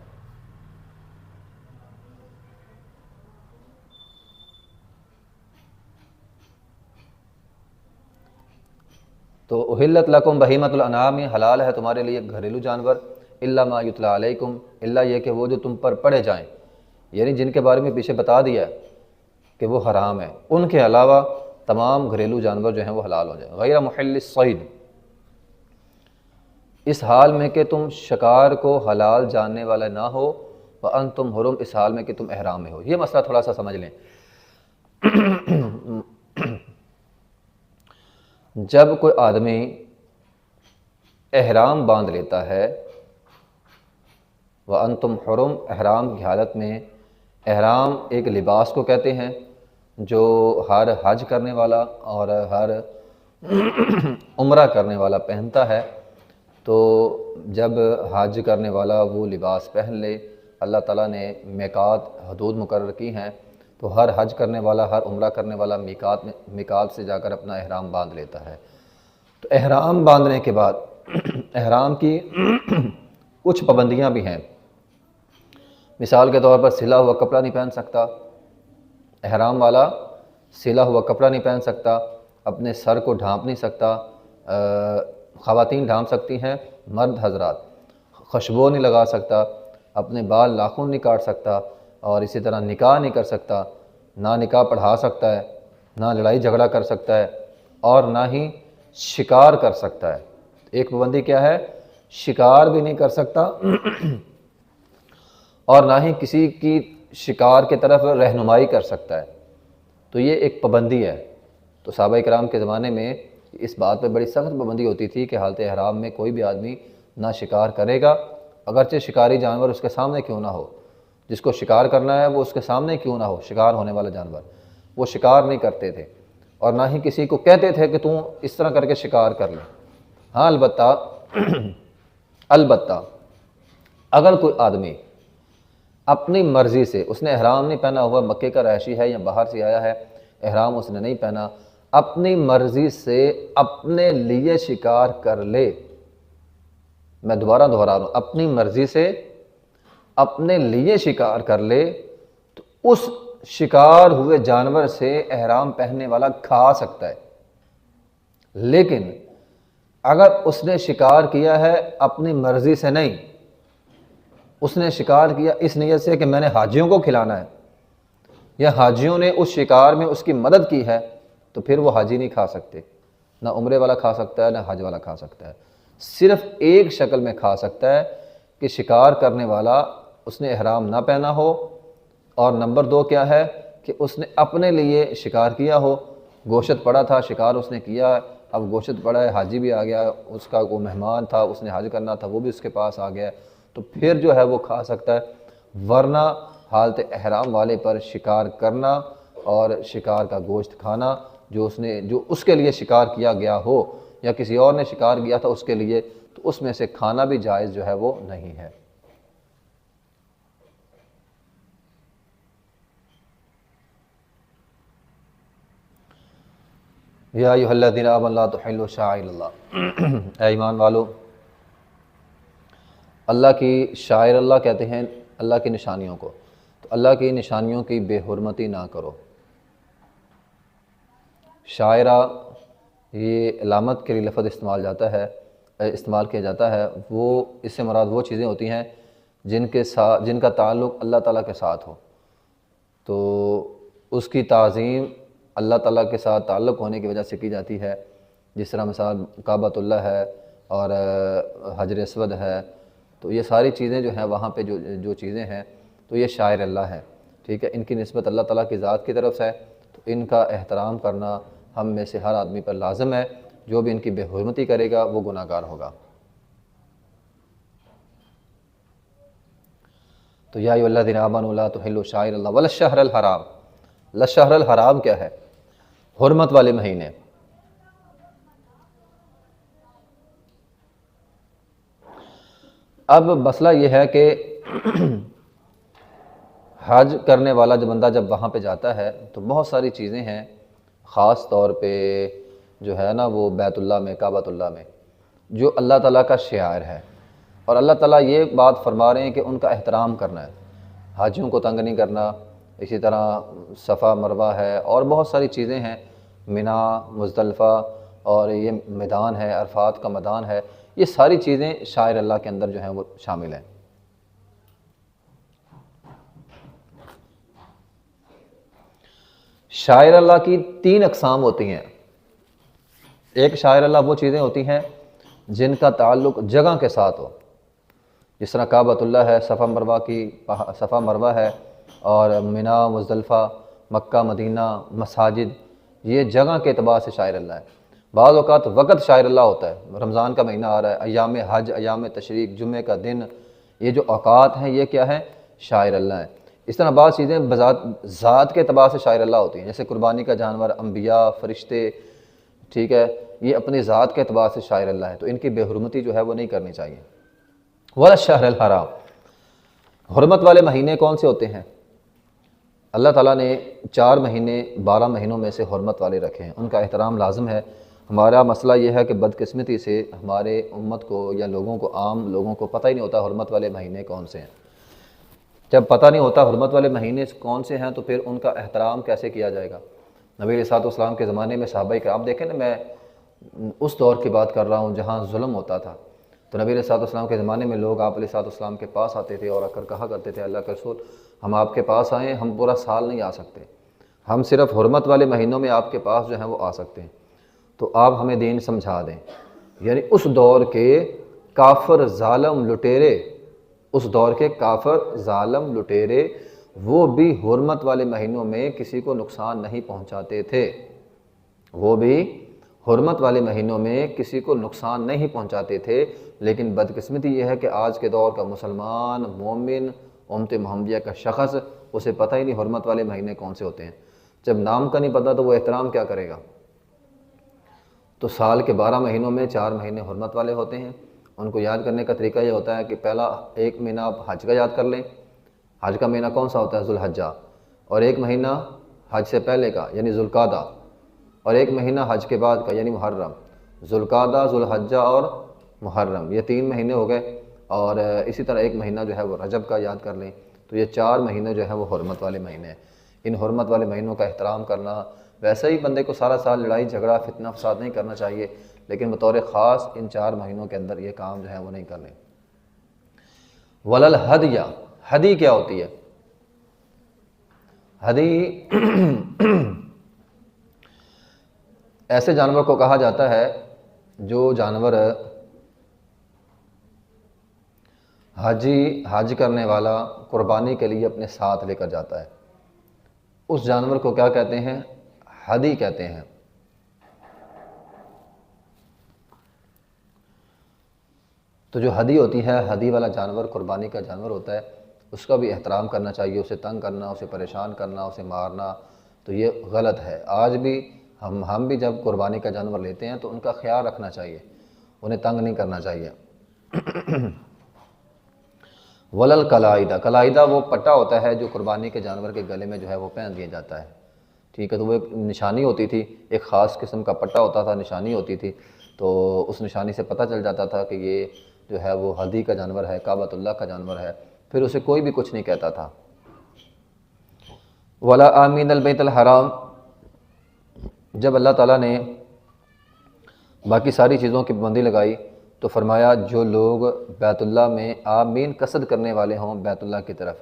تو احلت لکم بہیمۃ الانعام، حلال ہے تمہارے لیے گھریلو جانور، الا ما یتلی علیکم، الا یہ کہ وہ جو تم پر پڑھے جائیں، یعنی جن کے بارے میں پیچھے بتا دیا ہے کہ وہ حرام ہے، ان کے علاوہ تمام گھریلو جانور جو ہیں وہ حلال ہو جائیں۔ غیر محل الصید، اس حال میں کہ تم شکار کو حلال جاننے والا نہ ہو، وانتم حرم، اس حال میں کہ تم احرام میں ہو۔ یہ مسئلہ تھوڑا سا سمجھ لیں۔ جب کوئی آدمی احرام باندھ لیتا ہے، وانتم حرم، احرام کی حالت میں، احرام ایک لباس کو کہتے ہیں جو ہر حج کرنے والا اور ہر عمرہ کرنے والا پہنتا ہے۔ تو جب حج کرنے والا وہ لباس پہن لے، اللہ تعالیٰ نے میقات حدود مقرر کی ہیں، تو ہر حج کرنے والا، ہر عمرہ کرنے والا میقات سے جا کر اپنا احرام باندھ لیتا ہے۔ تو احرام باندھنے کے بعد احرام کی کچھ پابندیاں بھی ہیں۔ مثال کے طور پر سلا ہوا کپڑا نہیں پہن سکتا، احرام والا سلا ہوا کپڑا نہیں پہن سکتا، اپنے سر کو ڈھانپ نہیں سکتا، خواتین ڈھانپ سکتی ہیں، مرد حضرات خوشبو نہیں لگا سکتا، اپنے بال ناخن نہیں کاٹ سکتا، اور اسی طرح نکاح نہیں کر سکتا، نہ نکاح پڑھا سکتا ہے، نہ لڑائی جھگڑا کر سکتا ہے، اور نہ ہی شکار کر سکتا ہے۔ ایک پابندی کیا ہے؟ شکار بھی نہیں کر سکتا اور نہ ہی کسی کی شکار کی طرف رہنمائی کر سکتا ہے۔ تو یہ ایک پابندی ہے۔ تو صحابہ کرام کے زمانے میں اس بات پہ بڑی سخت پابندی ہوتی تھی کہ حالت احرام میں کوئی بھی آدمی نہ شکار کرے گا، اگرچہ شکاری جانور اس کے سامنے کیوں نہ ہو، جس کو شکار کرنا ہے وہ اس کے سامنے کیوں نہ ہو، شکار ہونے والا جانور، وہ شکار نہیں کرتے تھے، اور نہ ہی کسی کو کہتے تھے کہ تم اس طرح کر کے شکار کر لے۔ ہاں البتہ اگر کوئی آدمی اپنی مرضی سے، اس نے احرام نہیں پہنا ہوا، مکے کا رہائشی ہے یا باہر سے آیا ہے، احرام اس نے نہیں پہنا، اپنی مرضی سے اپنے لیے شکار کر لے، میں دوبارہ دہرا رہا ہوں، اپنی مرضی سے اپنے لیے شکار کر لے، تو اس شکار ہوئے جانور سے احرام پہننے والا کھا سکتا ہے۔ لیکن اگر اس نے شکار کیا ہے اپنی مرضی سے نہیں، اس نے شکار کیا اس نیت سے کہ میں نے حاجیوں کو کھلانا ہے، یا حاجیوں نے اس شکار میں اس کی مدد کی ہے، تو پھر وہ حاجی نہیں کھا سکتے، نہ عمرے والا کھا سکتا ہے، نہ حج والا کھا سکتا ہے۔ صرف ایک شکل میں کھا سکتا ہے کہ شکار کرنے والا اس نے احرام نہ پہنا ہو، اور نمبر 2 کیا ہے کہ اس نے اپنے لیے شکار کیا ہو، گوشت پڑا تھا، شکار اس نے کیا ہے، اب گوشت پڑا ہے، حاجی بھی آ گیا، اس کا کوئی مہمان تھا، اس نے حج کرنا تھا، وہ بھی اس کے پاس آ گیا، تو پھر جو ہے وہ کھا سکتا ہے۔ ورنہ حالت احرام والے پر شکار کرنا اور شکار کا گوشت کھانا، جو اس کے لیے شکار کیا گیا ہو یا کسی اور نے شکار کیا تھا اس کے لیے، تو اس میں سے کھانا بھی جائز جو ہے وہ نہیں ہے۔ یا ایھا الذین آمنوا لا تحلوا شعائر اللہ، اے ایمان والو، اللہ کی شعائر اللہ کہتے ہیں اللہ کی نشانیوں کو، تو اللہ کی نشانیوں کی بے حرمتی نہ کرو۔ شاعرہ یہ علامت کے لیے لفظ استعمال کیا جاتا ہے، وہ اس سے مراد وہ چیزیں ہوتی ہیں جن کا تعلق اللہ تعالیٰ کے ساتھ ہو۔ تو اس کی تعظیم اللہ تعالیٰ کے ساتھ تعلق ہونے کی وجہ سے کی جاتی ہے، جس طرح مثال کعبۃ اللہ ہے اور حجر اسود ہے، تو یہ ساری چیزیں جو ہیں وہاں پہ جو چیزیں ہیں تو یہ شاعر اللہ ہیں، ٹھیک ہے، ان کی نسبت اللہ تعالیٰ کی ذات کی طرف ہے، تو ان کا احترام کرنا ہم میں سے ہر آدمی پر لازم ہے، جو بھی ان کی بے حرمتی کرے گا وہ گناہ گار ہوگا۔ تو یا ایھا الذین آمنوا لا تحلوا شعائر اللہ ولا الشہر الحرام۔ الشہر الحرام کیا ہے؟ حرمت والے مہینے۔ اب مسئلہ یہ ہے کہ حج کرنے والا بندہ جب وہاں پہ جاتا ہے تو بہت ساری چیزیں ہیں، خاص طور پہ جو ہے نا وہ بیت اللہ میں، کعبۃ اللہ میں، جو اللہ تعالیٰ کا شعائر ہے، اور اللہ تعالیٰ یہ بات فرما رہے ہیں کہ ان کا احترام کرنا ہے، حاجیوں کو تنگ نہیں کرنا۔ اسی طرح صفا مروہ ہے اور بہت ساری چیزیں ہیں، منا، مزدلفہ، اور یہ میدان ہے، عرفات کا میدان ہے، یہ ساری چیزیں شاعر اللہ کے اندر جو ہیں وہ شامل ہیں۔ شاعر اللہ کی 3 اقسام ہوتی ہیں۔ ایک شاعر اللہ وہ چیزیں ہوتی ہیں جن کا تعلق جگہ کے ساتھ ہو، جس طرح کعبۃ اللہ ہے، صفا مروہ ہے، اور منا، مزدلفہ، مکہ، مدینہ، مساجد، یہ جگہ کے اعتبار سے شاعر اللہ ہے۔ بعض اوقات وقت شاعر اللہ ہوتا ہے، رمضان کا مہینہ آ رہا ہے، ایام حج، ایام تشریق، جمعے کا دن، یہ جو اوقات ہیں یہ کیا ہے؟ شاعر اللہ ہیں۔ اس طرح بعض چیزیں ذات کے اعتبار سے شاعر اللہ ہوتی ہیں، جیسے قربانی کا جانور، انبیاء، فرشتے، ٹھیک ہے، یہ اپنی ذات کے اعتبار سے شاعر اللہ ہے، تو ان کی بے حرمتی جو ہے وہ نہیں کرنی چاہیے۔ ولا الشہر الحرام۔ حرمت والے مہینے کون سے ہوتے ہیں؟ اللہ تعالیٰ نے 4 مہینے 12 مہینوں میں سے حرمت والے رکھے ہیں، ان کا احترام لازم ہے۔ ہمارا مسئلہ یہ ہے کہ بدقسمتی سے ہمارے امت کو یا لوگوں کو، عام لوگوں کو پتہ ہی نہیں ہوتا حرمت والے مہینے کون سے ہیں۔ جب پتہ نہیں ہوتا حرمت والے مہینے کون سے ہیں تو پھر ان کا احترام کیسے کیا جائے گا؟ نبی علیہ الصلوۃ والسلام کے زمانے میں صحابہ کرام، دیکھیں نا، میں اس دور کی بات کر رہا ہوں جہاں ظلم ہوتا تھا، تو نبی علیہ الصلوۃ والسلام کے زمانے میں لوگ آپ علیہ الصلوۃ والسلام کے پاس آتے تھے اور آ کر کہا کرتے تھے، اللہ کے رسول ہم آپ کے پاس آئیں، ہم پورا سال نہیں آ سکتے، ہم صرف حرمت والے مہینوں میں آپ کے پاس جو ہیں وہ آ سکتے ہیں، تو آپ ہمیں دین سمجھا دیں۔ یعنی اس دور کے کافر ظالم لٹیرے، اس دور کے کافر ظالم لٹیرے وہ بھی حرمت والے مہینوں میں کسی کو نقصان نہیں پہنچاتے تھے، وہ بھی حرمت والے مہینوں میں کسی کو نقصان نہیں پہنچاتے تھے۔ لیکن بدقسمتی یہ ہے کہ آج کے دور کا مسلمان، مومن، امت محمدیہ کا شخص، اسے پتہ ہی نہیں حرمت والے مہینے کون سے ہوتے ہیں۔ جب نام کا نہیں پتہ تو وہ احترام کیا کرے گا؟ تو سال کے 12 مہینوں میں 4 مہینے حرمت والے ہوتے ہیں، ان کو یاد کرنے کا طریقہ یہ ہوتا ہے کہ پہلا ایک مہینہ آپ حج کا یاد کر لیں۔ حج کا مہینہ کون سا ہوتا ہے؟ ذوالحجہ، اور ایک مہینہ حج سے پہلے کا یعنی ذوالقعدہ، اور ایک مہینہ حج کے بعد کا یعنی محرم۔ ذوالقعدہ، ذوالحجہ اور محرم، یہ 3 مہینے ہو گئے، اور اسی طرح ایک مہینہ جو ہے وہ رجب کا یاد کر لیں، تو یہ 4 مہینے جو ہے وہ حرمت والے مہینے ہیں۔ ان حرمت والے مہینوں کا احترام کرنا، ویسے ہی بندے کو سارا سال لڑائی جھگڑا فتنہ فساد نہیں کرنا چاہیے، لیکن بطور خاص ان 4 مہینوں کے اندر یہ کام جو ہے وہ نہیں کرنے۔ ولل ہدیہ، ہدی کیا ہوتی ہے؟ ہدی ایسے جانور کو کہا جاتا ہے جو جانور حج کرنے والا قربانی کے لیے اپنے ساتھ لے کر جاتا ہے، اس جانور کو کیا کہتے ہیں؟ ہدی کہتے ہیں۔ تو جو ہدی ہوتی ہے، ہدی والا جانور قربانی کا جانور ہوتا ہے، اس کا بھی احترام کرنا چاہیے، اسے تنگ کرنا، اسے پریشان کرنا، اسے مارنا تو یہ غلط ہے۔ آج بھی ہم بھی جب قربانی کا جانور لیتے ہیں تو ان کا خیال رکھنا چاہیے، انہیں تنگ نہیں کرنا چاہیے۔ ولل قلائدہ، قلائدہ وہ پٹا ہوتا ہے جو قربانی کے جانور کے گلے میں جو ہے وہ پہن دیا جاتا ہے، ٹھیک ہے، تو وہ ایک نشانی ہوتی تھی، ایک خاص قسم کا پٹا ہوتا تھا، نشانی ہوتی تھی، تو اس نشانی سے پتہ چل جاتا تھا کہ یہ جو ہے وہ ہدی کا جانور ہے، کعبۃ اللہ کا جانور ہے، پھر اسے کوئی بھی کچھ نہیں کہتا تھا۔ ولا آمین البیت الحرام، جب اللہ تعالیٰ نے باقی ساری چیزوں کی پابندی لگائی تو فرمایا جو لوگ بیت اللہ میں آمین قصد کرنے والے ہوں بیت اللہ کی طرف،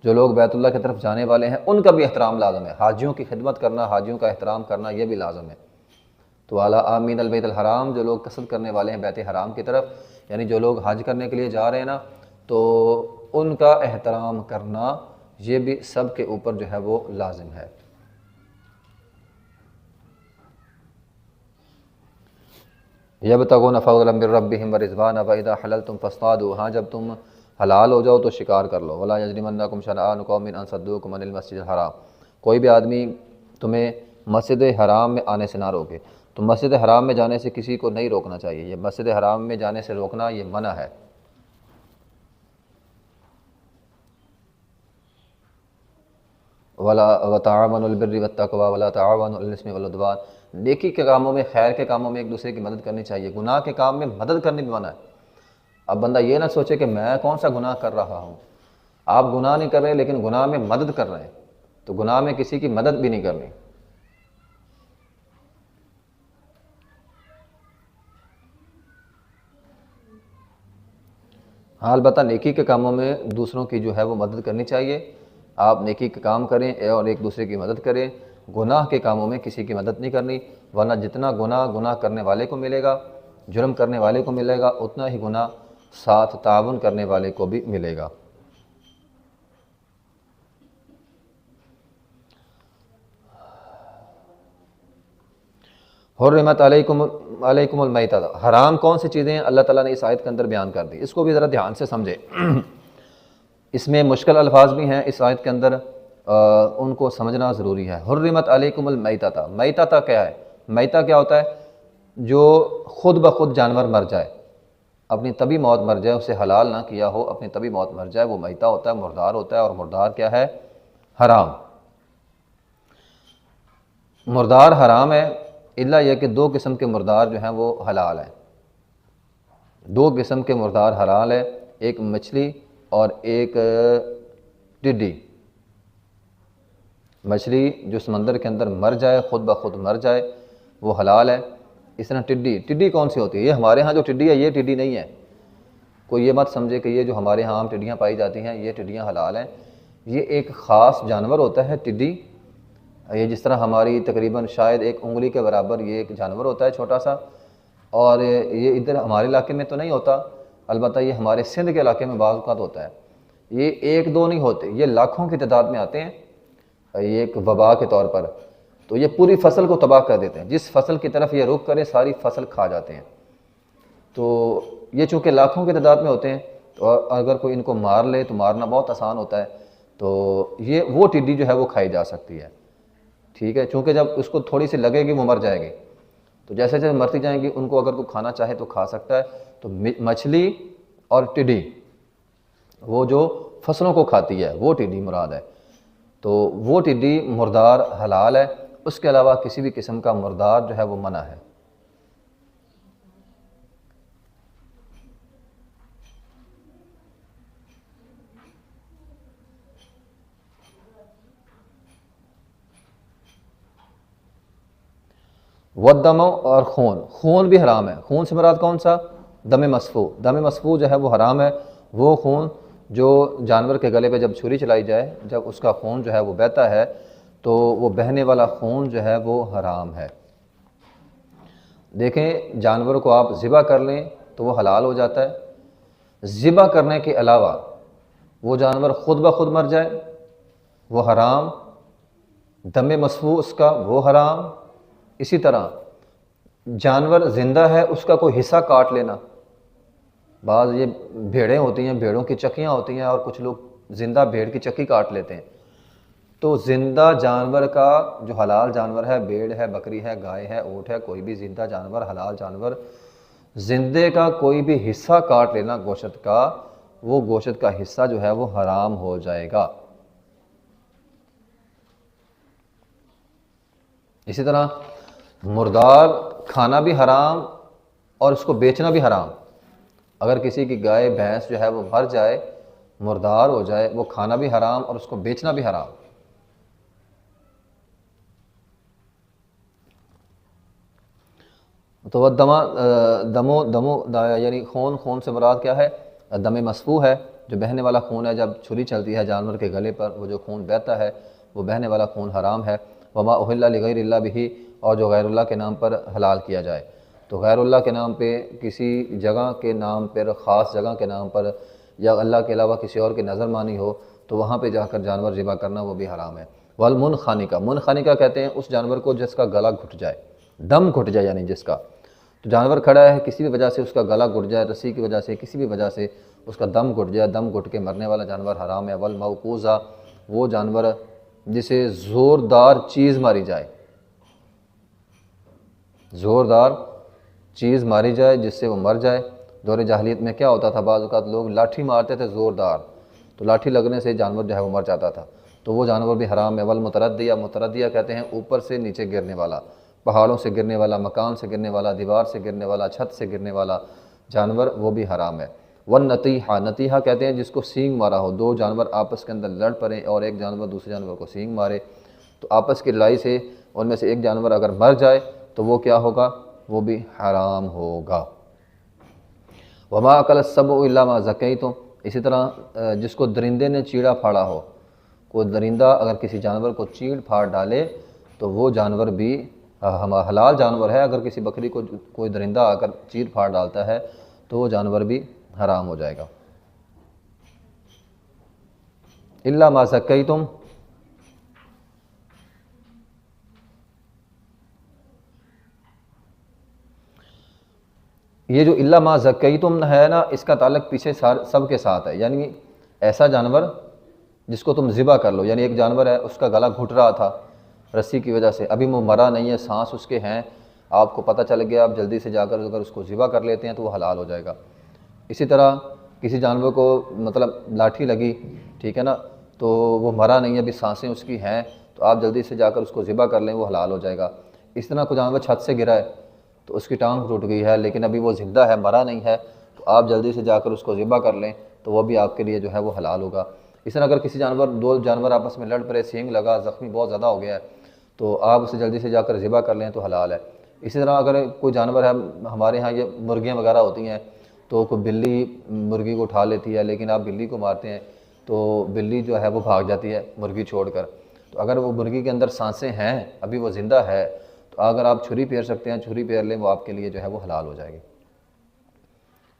جو لوگ بیت اللہ کی طرف جانے والے ہیں ان کا بھی احترام لازم ہے، حاجیوں کی خدمت کرنا، حاجیوں کا احترام کرنا یہ بھی لازم ہے۔ تو اعلیٰ آمین البیت الحرام، جو لوگ قصد کرنے والے ہیں بیت حرام کی طرف، یعنی جو لوگ حج کرنے کے لیے جا رہے ہیں نا، تو ان کا احترام کرنا یہ بھی سب کے اوپر جو ہے وہ لازم ہے۔ یبتغون فضلا من ربهم ورضوانا واذا حللتم فاصطادوا، ہاں جب تم حلال ہو جاؤ تو شکار کر لو۔ ولا یجرمنکم شنآن قوم ان صدوکم عن المسجد الحرام، کوئی بھی آدمی تمہیں مسجد حرام میں آنے سے نہ روکے، تو مسجد حرام میں جانے سے کسی کو نہیں روکنا چاہیے، یہ مسجد حرام میں جانے سے روکنا یہ منع ہے۔ وتعاونوا البر والتقوى ولا تعاونوا على الاثم والعدوان، نیکی کے کاموں میں، خیر کے کاموں میں ایک دوسرے کی مدد کرنی چاہیے، گناہ کے کام میں مدد کرنی بھی منع ہے۔ اب بندہ یہ نہ سوچے کہ میں کون سا گناہ کر رہا ہوں، آپ گناہ نہیں کر رہے لیکن گناہ میں مدد کر رہے ہیں، تو گناہ میں کسی کی مدد بھی نہیں کرنی۔ ہاں البتہ نیکی کے کاموں میں دوسروں کی جو ہے وہ مدد کرنی چاہیے، آپ نیکی کے کام کریں اور ایک دوسرے کی مدد کریں، گناہ کے کاموں میں کسی کی مدد نہیں کرنی، ورنہ جتنا گناہ کرنے والے کو ملے گا، جرم کرنے والے کو ملے گا، اتنا ہی گناہ ساتھ تعاون کرنے والے کو بھی ملے گا۔ حرمت علیکم المیتہ، حرام کون سی چیزیں ہیں اللہ تعالیٰ نے اس آیت کے اندر بیان کر دی، اس کو بھی ذرا دھیان سے سمجھے۔ اس میں مشکل الفاظ بھی ہیں اس آیت کے اندر، ان کو سمجھنا ضروری ہے۔ حرمت علیکم المیتہ، میتہ کیا ہے؟ میتہ کیا ہوتا ہے؟ جو خود بخود جانور مر جائے، اپنی طبی موت مر جائے، اسے حلال نہ کیا ہو، اپنی طبی موت مر جائے، وہ میتہ ہوتا ہے، مردار ہوتا ہے۔ اور مردار کیا ہے؟ حرام۔ مردار حرام ہے، الا یہ کہ دو قسم کے مردار جو ہیں وہ حلال ہیں۔ دو قسم کے مردار حلال ہے، ایک مچھلی اور ایک ٹڈی۔ مچھلی جو سمندر کے اندر مر جائے، خود بخود مر جائے، وہ حلال ہے۔ اس طرح ٹڈی کون سی ہوتی ہے؟ یہ ہمارے ہاں جو ٹڈی ہے یہ ٹڈی نہیں ہے، کوئی یہ مت سمجھے کہ یہ جو ہمارے ہاں عام ٹڈیاں پائی جاتی ہیں یہ ٹڈیاں حلال ہیں۔ یہ ایک خاص جانور ہوتا ہے ٹڈی، یہ جس طرح ہماری تقریباً شاید ایک انگلی کے برابر یہ ایک جانور ہوتا ہے چھوٹا سا، اور یہ ادھر ہمارے علاقے میں تو نہیں ہوتا، البتہ یہ ہمارے سندھ کے علاقے میں بعض اوقات ہوتا ہے۔ یہ ایک دو نہیں ہوتے، یہ لاکھوں کی تعداد میں آتے ہیں، یہ ایک وبا کے طور پر، تو یہ پوری فصل کو تباہ کر دیتے ہیں، جس فصل کی طرف یہ رخ کرے ساری فصل کھا جاتے ہیں۔ تو یہ چونکہ لاکھوں کی تعداد میں ہوتے ہیں، تو اگر کوئی ان کو مار لے تو مارنا بہت آسان ہوتا ہے، تو یہ وہ ٹڈی جو ہے وہ کھائی جا سکتی ہے، ٹھیک ہے، چونکہ جب اس کو تھوڑی سی لگے گی وہ مر جائے گی، تو جیسے جیسے مرتی جائیں گی ان کو اگر کوئی کھانا چاہے تو کھا سکتا ہے۔ تو مچھلی اور ٹڈی، وہ جو فصلوں کو کھاتی ہے وہ ٹڈی مراد ہے، تو وہ ٹڈی مردار حلال ہے، اس کے علاوہ کسی بھی قسم کا مردار جو ہے وہ منع ہے۔ والدم، اور خون بھی حرام ہے۔ خون سے مراد کون سا؟ دم مسفوح۔ دم مسفوح جو ہے وہ حرام ہے، وہ خون جو جانور کے گلے پہ جب چھری چلائی جائے، جب اس کا خون جو ہے وہ بہتا ہے، تو وہ بہنے والا خون جو ہے وہ حرام ہے۔ دیکھیں جانور کو آپ ذبح کر لیں تو وہ حلال ہو جاتا ہے، ذبح کرنے کے علاوہ وہ جانور خود بخود مر جائے وہ حرام، دم مسفوح اس کا وہ حرام۔ اسی طرح جانور زندہ ہے اس کا کوئی حصہ کاٹ لینا، بعض یہ بھیڑیں ہوتی ہیں، بھیڑوں کی چکیاں ہوتی ہیں، اور کچھ لوگ زندہ بھیڑ کی چکی کاٹ لیتے ہیں، تو زندہ جانور کا جو حلال جانور ہے، بھیڑ ہے، بکری ہے، گائے ہے، اونٹ ہے، کوئی بھی زندہ جانور، حلال جانور، زندے کا کوئی بھی حصہ کاٹ لینا گوشت کا، وہ گوشت کا حصہ جو ہے وہ حرام ہو جائے گا۔ اسی طرح مردار کھانا بھی حرام اور اس کو بیچنا بھی حرام۔ اگر کسی کی گائے بھینس جو ہے وہ مر جائے، مردار ہو جائے، وہ کھانا بھی حرام اور اس کو بیچنا بھی حرام۔ تو دمو یعنی خون سے مراد کیا ہے؟ دم مسفوح ہے۔ جو بہنے والا خون ہے، جب چھری چلتی ہے جانور کے گلے پر، وہ جو خون بہتا ہے وہ بہنے والا خون حرام ہے۔ وما اہل لغیر اللہ بہ، اور جو غیر اللہ کے نام پر حلال کیا جائے، تو غیر اللہ کے نام پہ، کسی جگہ کے نام پر، خاص جگہ کے نام پر، یا اللہ کے علاوہ کسی اور کی نظر مانی ہو تو وہاں پہ جا کر جانور ذبح کرنا وہ بھی حرام ہے۔ والمنخنقہ، منخنقہ کہتے ہیں اس جانور کو جس کا گلا گھٹ جائے، دم گھٹ جائے، یعنی جس کا، تو جانور کھڑا ہے، کسی بھی وجہ سے اس کا گلا گھٹ جائے، رسی کی وجہ سے، کسی بھی وجہ سے اس کا دم گھٹ جائے، دم گھٹ کے مرنے والا جانور حرام ہے۔ والموقوذہ، وہ جانور جسے زوردار چیز ماری جائے، زوردار چیز ماری جائے جس سے وہ مر جائے۔ دور جاہلیت میں کیا ہوتا تھا، بعض اوقات لوگ لاٹھی مارتے تھے زوردار، تو لاٹھی لگنے سے جانور جو ہے وہ مر جاتا تھا، تو وہ جانور بھی حرام ہے۔ والمتردیہ، متردیہ کہتے ہیں اوپر سے نیچے گرنے والا، پہاڑوں سے گرنے والا، مکان سے گرنے والا، دیوار سے گرنے والا، چھت سے گرنے والا جانور، وہ بھی حرام ہے۔ والنطیحہ، نطیحہ کہتے ہیں جس کو سینگ مارا ہو، دو جانور آپس کے اندر لڑ پڑیں اور ایک جانور دوسرے جانور کو سینگ مارے، تو آپس کی لڑائی سے ان میں سے ایک جانور اگر مر جائے تو وہ کیا ہوگا، وہ بھی حرام ہوگا۔ وما اکل السبع الا ما ذکیتم، اسی طرح جس کو درندے نے چیڑا پھاڑا ہو، کوئی درندہ اگر کسی جانور کو چیڑ پھاڑ ڈالے تو وہ جانور بھی حلال جانور ہے، اگر کسی بکری کو کوئی درندہ آ کر چیڑ پھاڑ ڈالتا ہے تو وہ جانور بھی حرام ہو جائے گا۔ الا ما ذکیتم، یہ جو الا ما ذکیتم ہے نا، اس کا تعلق پیچھے سب کے ساتھ ہے، یعنی ایسا جانور جس کو تم ذبح کر لو، یعنی ایک جانور ہے اس کا گلا گھٹ رہا تھا رسی کی وجہ سے، ابھی وہ مرا نہیں ہے، سانس اس کے ہیں، آپ کو پتہ چل گیا، آپ جلدی سے جا کر اگر اس کو ذبح کر لیتے ہیں تو وہ حلال ہو جائے گا۔ اسی طرح کسی جانور کو مطلب لاٹھی لگی، ٹھیک ہے نا، تو وہ مرا نہیں ہے، ابھی سانسیں اس کی ہیں، تو آپ جلدی سے جا کر اس کو ذبح کر لیں، وہ حلال ہو جائے گا۔ اس طرح کوئی جانور چھت سے گرا ہے تو اس کی ٹانگ ٹوٹ گئی ہے لیکن ابھی وہ زندہ ہے، مرا نہیں ہے، تو آپ جلدی سے جا کر اس کو ذبح کر لیں تو وہ بھی آپ کے لیے جو ہے وہ حلال ہوگا۔ اس طرح اگر کسی دو جانور آپس میں لڑ پڑے، سینگ لگا، زخمی بہت زیادہ ہو گیا ہے، تو آپ اسے جلدی سے جا کر ذبح کر لیں تو حلال ہے۔ اسی طرح اگر کوئی جانور ہے، ہمارے ہاں یہ مرغیاں وغیرہ ہوتی ہیں، تو کوئی بلی مرغی کو اٹھا لیتی ہے، لیکن آپ بلی کو مارتے ہیں تو بلی جو ہے وہ بھاگ جاتی ہے مرغی چھوڑ کر، تو اگر وہ مرغی کے اندر سانسیں ہیں، ابھی وہ زندہ ہے، تو اگر آپ چھری پھیر سکتے ہیں چھری پھیر لیں، وہ آپ کے لیے جو ہے وہ حلال ہو جائے گی۔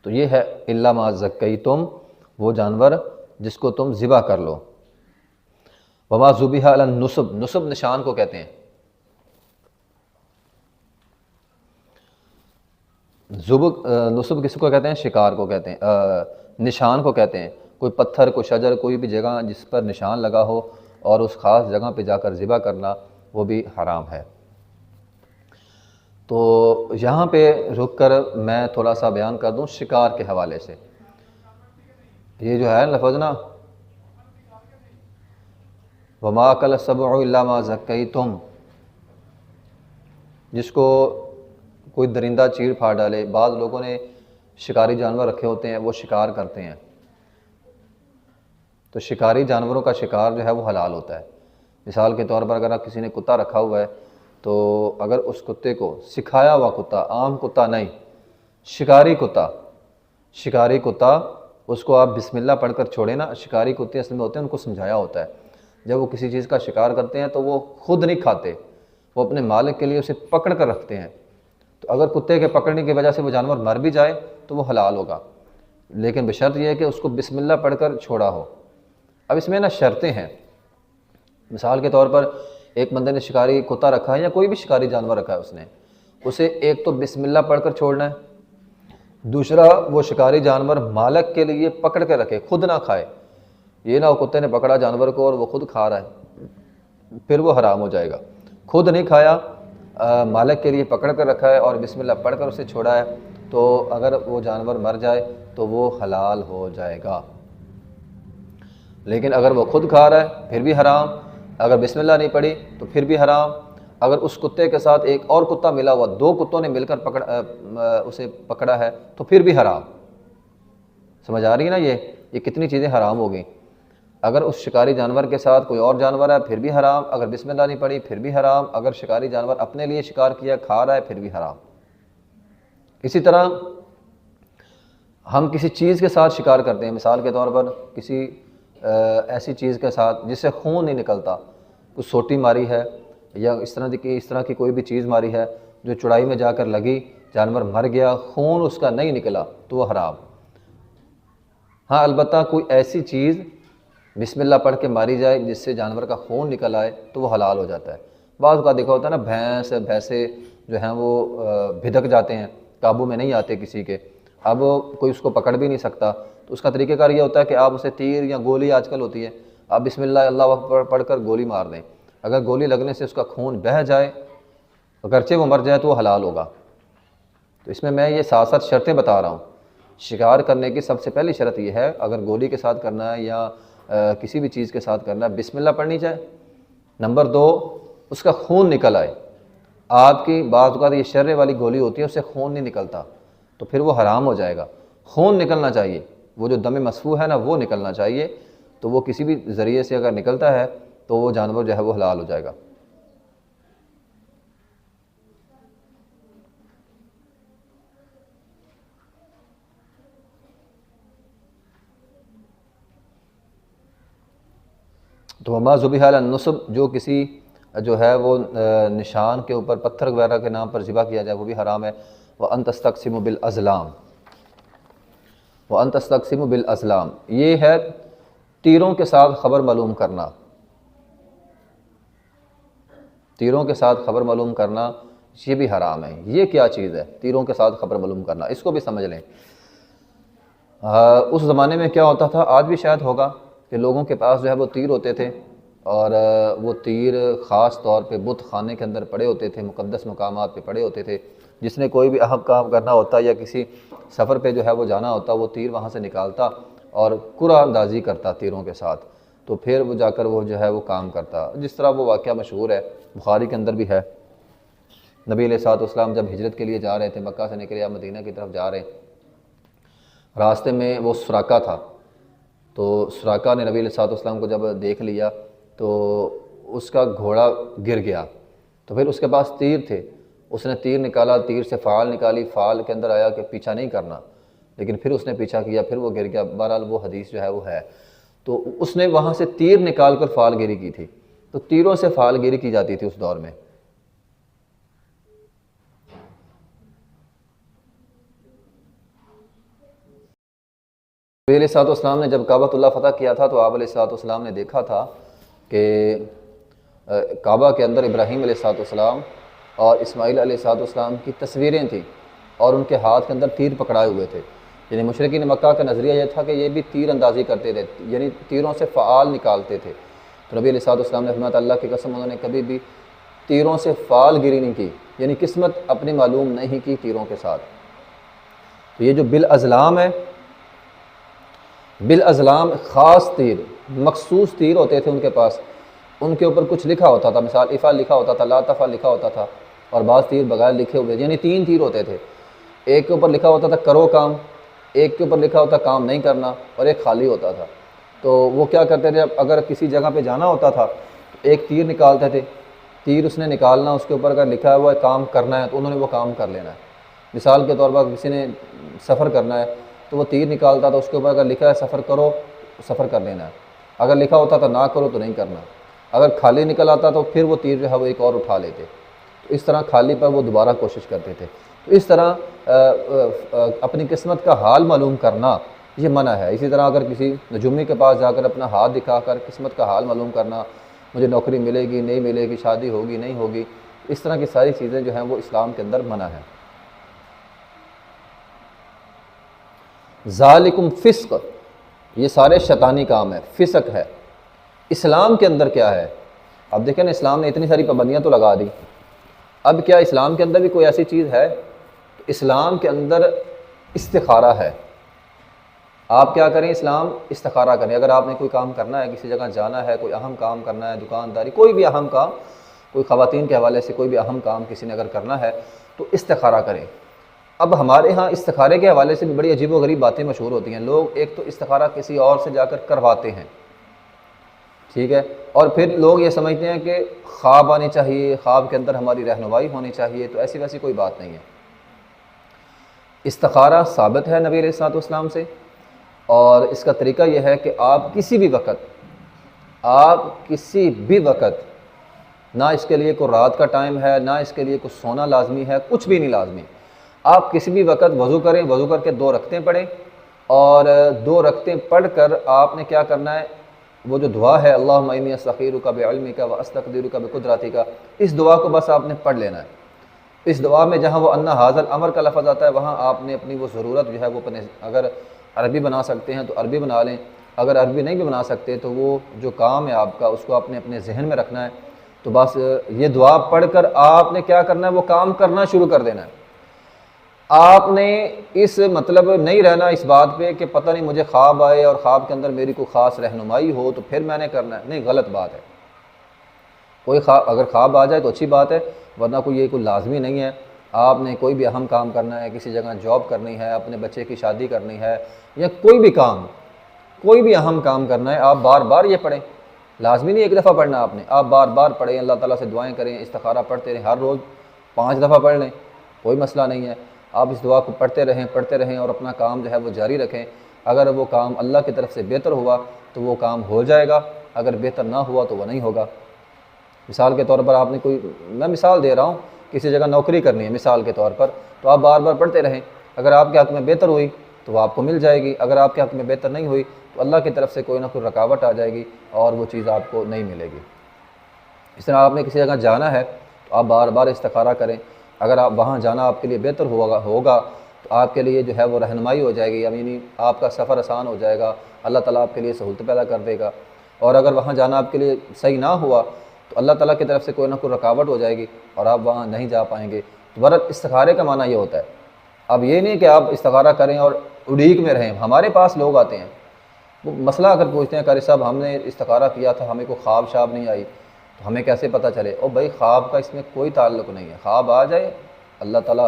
تو یہ ہے الا ما ذکیتم، وہ جانور جس کو تم ذبح کر لو۔ وما ذبح علی النصب، نصب نشان کو کہتے ہیں، نصب کس کو کہتے ہیں، شکار کو کہتے ہیں، نشان کو کہتے ہیں، کوئی پتھر، کوئی شجر، کوئی بھی جگہ جس پر نشان لگا ہو اور اس خاص جگہ پہ جا کر ذبح کرنا وہ بھی حرام ہے۔ تو یہاں پہ رک کر میں تھوڑا سا بیان کر دوں شکار کے حوالے سے۔ یہ جو ہے لفظ نا، وما اکل السبع الا ما ذکیتم، جس کو کوئی درندہ چیڑ پھاڑ ڈالے، بعض لوگوں نے شکاری جانور رکھے ہوتے ہیں، وہ شکار کرتے ہیں، تو شکاری جانوروں کا شکار جو ہے وہ حلال ہوتا ہے۔ مثال کے طور پر اگر آپ کسی نے کتا رکھا ہوا ہے تو اگر اس کتے کو سکھایا ہوا کتا، عام کتا نہیں، شکاری کتا، اس کو آپ بسم اللہ پڑھ کر چھوڑیں نا، شکاری کتے اصل میں ہوتے ہیں، ان کو سمجھایا ہوتا ہے، جب وہ کسی چیز کا شکار کرتے ہیں تو وہ خود نہیں کھاتے، وہ اپنے مالک کے لیے اسے پکڑ کر رکھتے ہیں، تو اگر کتے کے پکڑنے کی وجہ سے وہ جانور مر بھی جائے تو وہ حلال ہوگا، لیکن بشرط یہ ہے کہ اس کو بسم اللہ پڑھ کر چھوڑا ہو۔ اب اس میں نا شرطیں ہیں، مثال کے طور پر ایک بندے نے شکاری کتا رکھا ہے یا کوئی بھی شکاری جانور رکھا ہے، اس نے اسے ایک تو بسم اللہ پڑھ کر چھوڑنا ہے، دوسرا وہ شکاری جانور مالک کے لیے پکڑ کے رکھے، خود نہ کھائے، یہ نہ وہ کتے نے پکڑا جانور کو اور وہ خود کھا رہا ہے، پھر وہ حرام ہو جائے گا۔ خود نہیں کھایا، مالک کے لیے پکڑ کر رکھا ہے اور بسم اللہ پڑھ کر اسے چھوڑا ہے، تو اگر وہ جانور مر جائے تو وہ حلال ہو جائے گا۔ لیکن اگر وہ خود کھا رہا ہے پھر بھی حرام، اگر بسم اللہ نہیں پڑھی تو پھر بھی حرام، اگر اس کتے کے ساتھ ایک اور کتا ملا ہوا، دو کتوں نے مل کر اسے پکڑا ہے تو پھر بھی حرام۔ سمجھ آ رہی ہے نا، یہ کتنی چیزیں حرام ہو گئیں۔ اگر اس شکاری جانور کے ساتھ کوئی اور جانور ہے پھر بھی حرام، اگر بسم اللہ نہیں پڑھی پھر بھی حرام، اگر شکاری جانور اپنے لیے شکار کیا کھا رہا ہے پھر بھی حرام۔ اسی طرح ہم کسی چیز کے ساتھ شکار کرتے ہیں، مثال کے طور پر کسی ایسی چیز کے ساتھ جس سے خون نہیں نکلتا، کچھ سوٹی ماری ہے یا اس طرح کی کوئی بھی چیز ماری ہے جو چڑائی میں جا کر لگی، جانور مر گیا، خون اس کا نہیں نکلا تو وہ حرام۔ ہاں البتہ کوئی ایسی چیز بسم اللہ پڑھ کے ماری جائے جس سے جانور کا خون نکل آئے تو وہ حلال ہو جاتا ہے۔ بعض کا دیکھا ہوتا ہے نا، بھینسے جو ہیں وہ بھدک جاتے ہیں، قابو میں نہیں آتے کسی کے، اب کوئی اس کو پکڑ بھی نہیں سکتا، تو اس کا طریقہ کار یہ ہوتا ہے کہ آپ اسے تیر یا گولی آج کل ہوتی ہے، آپ بسم اللہ اللہ اکبر پڑھ کر گولی مار دیں، اگر گولی لگنے سے اس کا خون بہہ جائے اگرچہ وہ مر جائے تو وہ حلال ہوگا۔ تو اس میں یہ ساتھ ساتھ شرطیں بتا رہا ہوں۔ شکار کرنے کی سب سے پہلی شرط یہ ہے، اگر گولی کے ساتھ کرنا ہے یا کسی بھی چیز کے ساتھ کرنا ہے، بسم اللہ پڑھنی چاہے۔ نمبر 2، اس کا خون نکل آئے۔ آپ کی بعض اوقات یہ شرے والی گولی ہوتی ہے، اس سے خون نہیں نکلتا تو پھر وہ حرام ہو جائے گا۔ خون نکلنا چاہیے، وہ جو دم مسفوح ہے نا وہ نکلنا چاہیے، تو وہ کسی بھی ذریعے سے اگر نکلتا ہے تو وہ جانور جو ہے وہ حلال ہو جائے گا۔ تو وما ذبح علی النصب، جو کسی جو ہے وہ نشان کے اوپر پتھر وغیرہ کے نام پر ذبح کیا جائے وہ بھی حرام ہے۔ وَأَن تَسْتَقْسِمُوا بِالْأَزْلَامِ، وَأَن تَسْتَقْسِمُوا بِالْأَزْلَامِ، یہ ہے تیروں کے ساتھ خبر معلوم کرنا۔ تیروں کے ساتھ خبر معلوم کرنا یہ بھی حرام ہے۔ یہ کیا چیز ہے تیروں کے ساتھ خبر معلوم کرنا؟ اس کو بھی سمجھ لیں۔ اس زمانے میں کیا ہوتا تھا، آج بھی شاید ہوگا، کہ لوگوں کے پاس جو ہے وہ تیر ہوتے تھے، اور وہ تیر خاص طور پہ بت خانے کے اندر پڑے ہوتے تھے، مقدس مقامات پہ پڑے ہوتے تھے۔ جس نے کوئی بھی اہم کام کرنا ہوتا یا کسی سفر پہ جو ہے وہ جانا ہوتا، وہ تیر وہاں سے نکالتا اور قرعہ اندازی کرتا تیروں کے ساتھ، تو پھر وہ جا کر وہ جو ہے وہ کام کرتا۔ جس طرح وہ واقعہ مشہور ہے، بخاری کے اندر بھی ہے، نبی علیہ الصلوۃ والسلام جب ہجرت کے لیے جا رہے تھے، مکہ سے نکلے یا مدینہ کی طرف جا رہے، راستے میں وہ سراقہ تھا، تو سراقہ نے نبی علیہ الصلوۃ والسلام کو جب دیکھ لیا تو اس کا گھوڑا گر گیا، تو پھر اس کے پاس تیر تھے، اس نے تیر نکالا، تیر سے فال نکالی، فال کے اندر آیا کہ پیچھا نہیں کرنا، لیکن پھر اس نے پیچھا کیا، پھر وہ گر گیا۔ بہرحال وہ حدیث جو ہے وہ ہے، تو اس نے وہاں سے تیر نکال کر فال گیری کی تھی، تو تیروں سے فال گیری کی جاتی تھی اس دور میں۔ نبی علیہ الصلوۃ والسلام نے جب کعبۃ اللہ فتح کیا تھا تو آپ علیہ الصلوۃ والسلام نے دیکھا تھا کہ کعبہ کے اندر ابراہیم علیہ الصلوۃ والسلام اور اسماعیل علیہ الصلوۃ والسلام کی تصویریں تھیں، اور ان کے ہاتھ کے اندر تیر پکڑائے ہوئے تھے۔ یعنی مشرکین مکہ کا نظریہ یہ تھا کہ یہ بھی تیر اندازی کرتے تھے، یعنی تیروں سے فعال نکالتے تھے۔ تو نبی علیہ الصلوۃ والسلام نے فرمایا اللہ کی قسم انہوں نے کبھی بھی تیروں سے فال گیری نہیں کی، یعنی قسمت اپنی معلوم نہیں کی تیروں کے ساتھ۔ تو یہ جو بالازلام ہے، بالازلام خاص تیر، مخصوص تیر ہوتے تھے ان کے پاس، ان کے اوپر کچھ لکھا ہوتا تھا، مثال افعل لکھا ہوتا تھا، لا تفعل لکھا ہوتا تھا، اور بعض تیر بغیر لکھے ہوئے، یعنی 3 تیر ہوتے تھے۔ ایک کے اوپر لکھا ہوتا تھا کرو کام، ایک کے اوپر لکھا ہوتا کام نہیں کرنا، اور ایک خالی ہوتا تھا۔ تو وہ کیا کرتے تھے، اگر کسی جگہ پہ جانا ہوتا تھا ایک تیر نکالتے تھے، تیر اس نے نکالنا، اس کے اوپر اگر لکھا ہوا ہے کام کرنا ہے تو انہوں نے وہ کام کر لینا ہے۔ مثال کے طور پر کسی نے سفر کرنا ہے تو وہ تیر نکالتا تھا، اس کے اوپر اگر لکھا ہے سفر کرو، سفر کر لینا ہے، اگر لکھا ہوتا تھا نہ کرو تو نہیں کرنا، اگر خالی نکل آتا تو پھر وہ تیر جو ہے وہ ایک اور اٹھا لیتے۔ تو اس طرح خالی پر وہ دوبارہ کوشش کرتے تھے۔ تو اس طرح اپنی قسمت کا حال معلوم کرنا یہ منع ہے۔ اسی طرح اگر کسی نجومی کے پاس جا کر اپنا ہاتھ دکھا کر قسمت کا حال معلوم کرنا، مجھے نوکری ملے گی نہیں ملے گی، شادی ہوگی نہیں ہوگی، اس طرح کی ساری چیزیں جو ہیں وہ اسلام کے اندر منع ہیں۔ ذالکم فسق، یہ سارے شیطانی کام ہے، فسق ہے۔ اسلام کے اندر کیا ہے؟ اب دیکھیں نا، اسلام نے اتنی ساری پابندیاں تو لگا دی، اب کیا اسلام کے اندر بھی کوئی ایسی چیز ہے؟ اسلام کے اندر استخارہ ہے۔ آپ کیا کریں؟ اسلام استخارہ کریں۔ اگر آپ نے کوئی کام کرنا ہے، کسی جگہ جانا ہے، کوئی اہم کام کرنا ہے، دکانداری، کوئی بھی اہم کام، کوئی خواتین کے حوالے سے کوئی بھی اہم کام کسی نے اگر کرنا ہے تو استخارہ کریں۔ اب ہمارے ہاں استخارے کے حوالے سے بھی بڑی عجیب و غریب باتیں مشہور ہوتی ہیں۔ لوگ ایک تو استخارہ کسی اور سے جا کر کرواتے ہیں، ٹھیک ہے، اور پھر لوگ یہ سمجھتے ہیں کہ خواب آنی چاہیے، خواب کے اندر ہماری رہنمائی ہونی چاہیے، تو ایسی ویسی کوئی بات نہیں ہے۔ استخارہ ثابت ہے نبی علیہ الصلوۃ والسلام سے، اور اس کا طریقہ یہ ہے کہ آپ کسی بھی وقت نہ اس کے لیے کوئی رات کا ٹائم ہے، نہ اس کے لیے کچھ سونا لازمی ہے، کچھ بھی نہیں لازمی، آپ کسی بھی وقت وضو کریں، وضو کر کے 2 رکعتیں پڑھیں، اور 2 رکعتیں پڑھ کر آپ نے کیا کرنا ہے، وہ جو دعا ہے اللہم انی استخیرک بعلمک واستقدرک بقدرتک، اس دعا کو بس آپ نے پڑھ لینا ہے۔ اس دعا میں جہاں وہ انا ھذا الامر کا لفظ آتا ہے وہاں آپ نے اپنی وہ ضرورت جو ہے وہ اپنے، اگر عربی بنا سکتے ہیں تو عربی بنا لیں، اگر عربی نہیں بھی بنا سکتے تو وہ جو کام ہے آپ کا اس کو آپ نے اپنے ذہن میں رکھنا ہے، تو بس یہ دعا پڑھ کر آپ نے کیا کرنا ہے، وہ کام کرنا شروع کر دینا ہے۔ آپ نے اس مطلب نہیں رہنا اس بات پہ کہ پتہ نہیں مجھے خواب آئے اور خواب کے اندر میری کوئی خاص رہنمائی ہو تو پھر میں نے کرنا ہے، نہیں، غلط بات ہے۔ کوئی اگر خواب آ جائے تو اچھی بات ہے، ورنہ یہ کوئی لازمی نہیں ہے۔ آپ نے کوئی بھی اہم کام کرنا ہے، کسی جگہ جاب کرنی ہے، اپنے بچے کی شادی کرنی ہے، یا کوئی بھی اہم کام کرنا ہے، آپ بار بار یہ پڑھیں، لازمی نہیں ایک دفعہ پڑھنا آپ نے، آپ بار بار پڑھیں، اللہ تعالیٰ سے دعائیں کریں، استخارہ پڑھتے رہیں، ہر روز 5 دفعہ پڑھ لیں، کوئی مسئلہ نہیں ہے۔ آپ اس دعا کو پڑھتے رہیں اور اپنا کام جو ہے وہ جاری رکھیں۔ اگر وہ کام اللہ کی طرف سے بہتر ہوا تو وہ کام ہو جائے گا، اگر بہتر نہ ہوا تو وہ نہیں ہوگا۔ مثال کے طور پر آپ نے میں مثال دے رہا ہوں، کسی جگہ نوکری کرنی ہے مثال کے طور پر، تو آپ بار بار پڑھتے رہیں، اگر آپ کے حق میں بہتر ہوئی تو وہ آپ کو مل جائے گی، اگر آپ کے حق میں بہتر نہیں ہوئی تو اللہ کی طرف سے کوئی نہ کوئی رکاوٹ آ جائے گی اور وہ چیز آپ کو نہیں ملے گی۔ اس طرح آپ نے کسی جگہ جانا ہے تو آپ بار بار استخارہ کریں، اگر آپ وہاں جانا آپ کے لیے بہتر ہوگا تو آپ کے لیے جو ہے وہ رہنمائی ہو جائے گی، یعنی آپ کا سفر آسان ہو جائے گا، اللہ تعالیٰ آپ کے لیے سہولت پیدا کر دے گا۔ اور اگر وہاں جانا آپ کے لیے صحیح نہ ہوا تو اللہ تعالیٰ کی طرف سے کوئی نہ کوئی رکاوٹ ہو جائے گی اور آپ وہاں نہیں جا پائیں گے۔ بہرحال استخارے کا معنی یہ ہوتا ہے، اب یہ نہیں کہ آپ استخارہ کریں اور اڑیک میں رہیں۔ ہمارے پاس لوگ آتے ہیں، وہ مسئلہ اگر پوچھتے ہیں، قاری صاحب ہم نے استخارہ کیا تھا، ہمیں کوئی خواب شاب نہیں آئی تو ہمیں کیسے پتہ چلے؟ او بھائی، خواب کا اس میں کوئی تعلق نہیں ہے، خواب آ جائے، اللہ تعالیٰ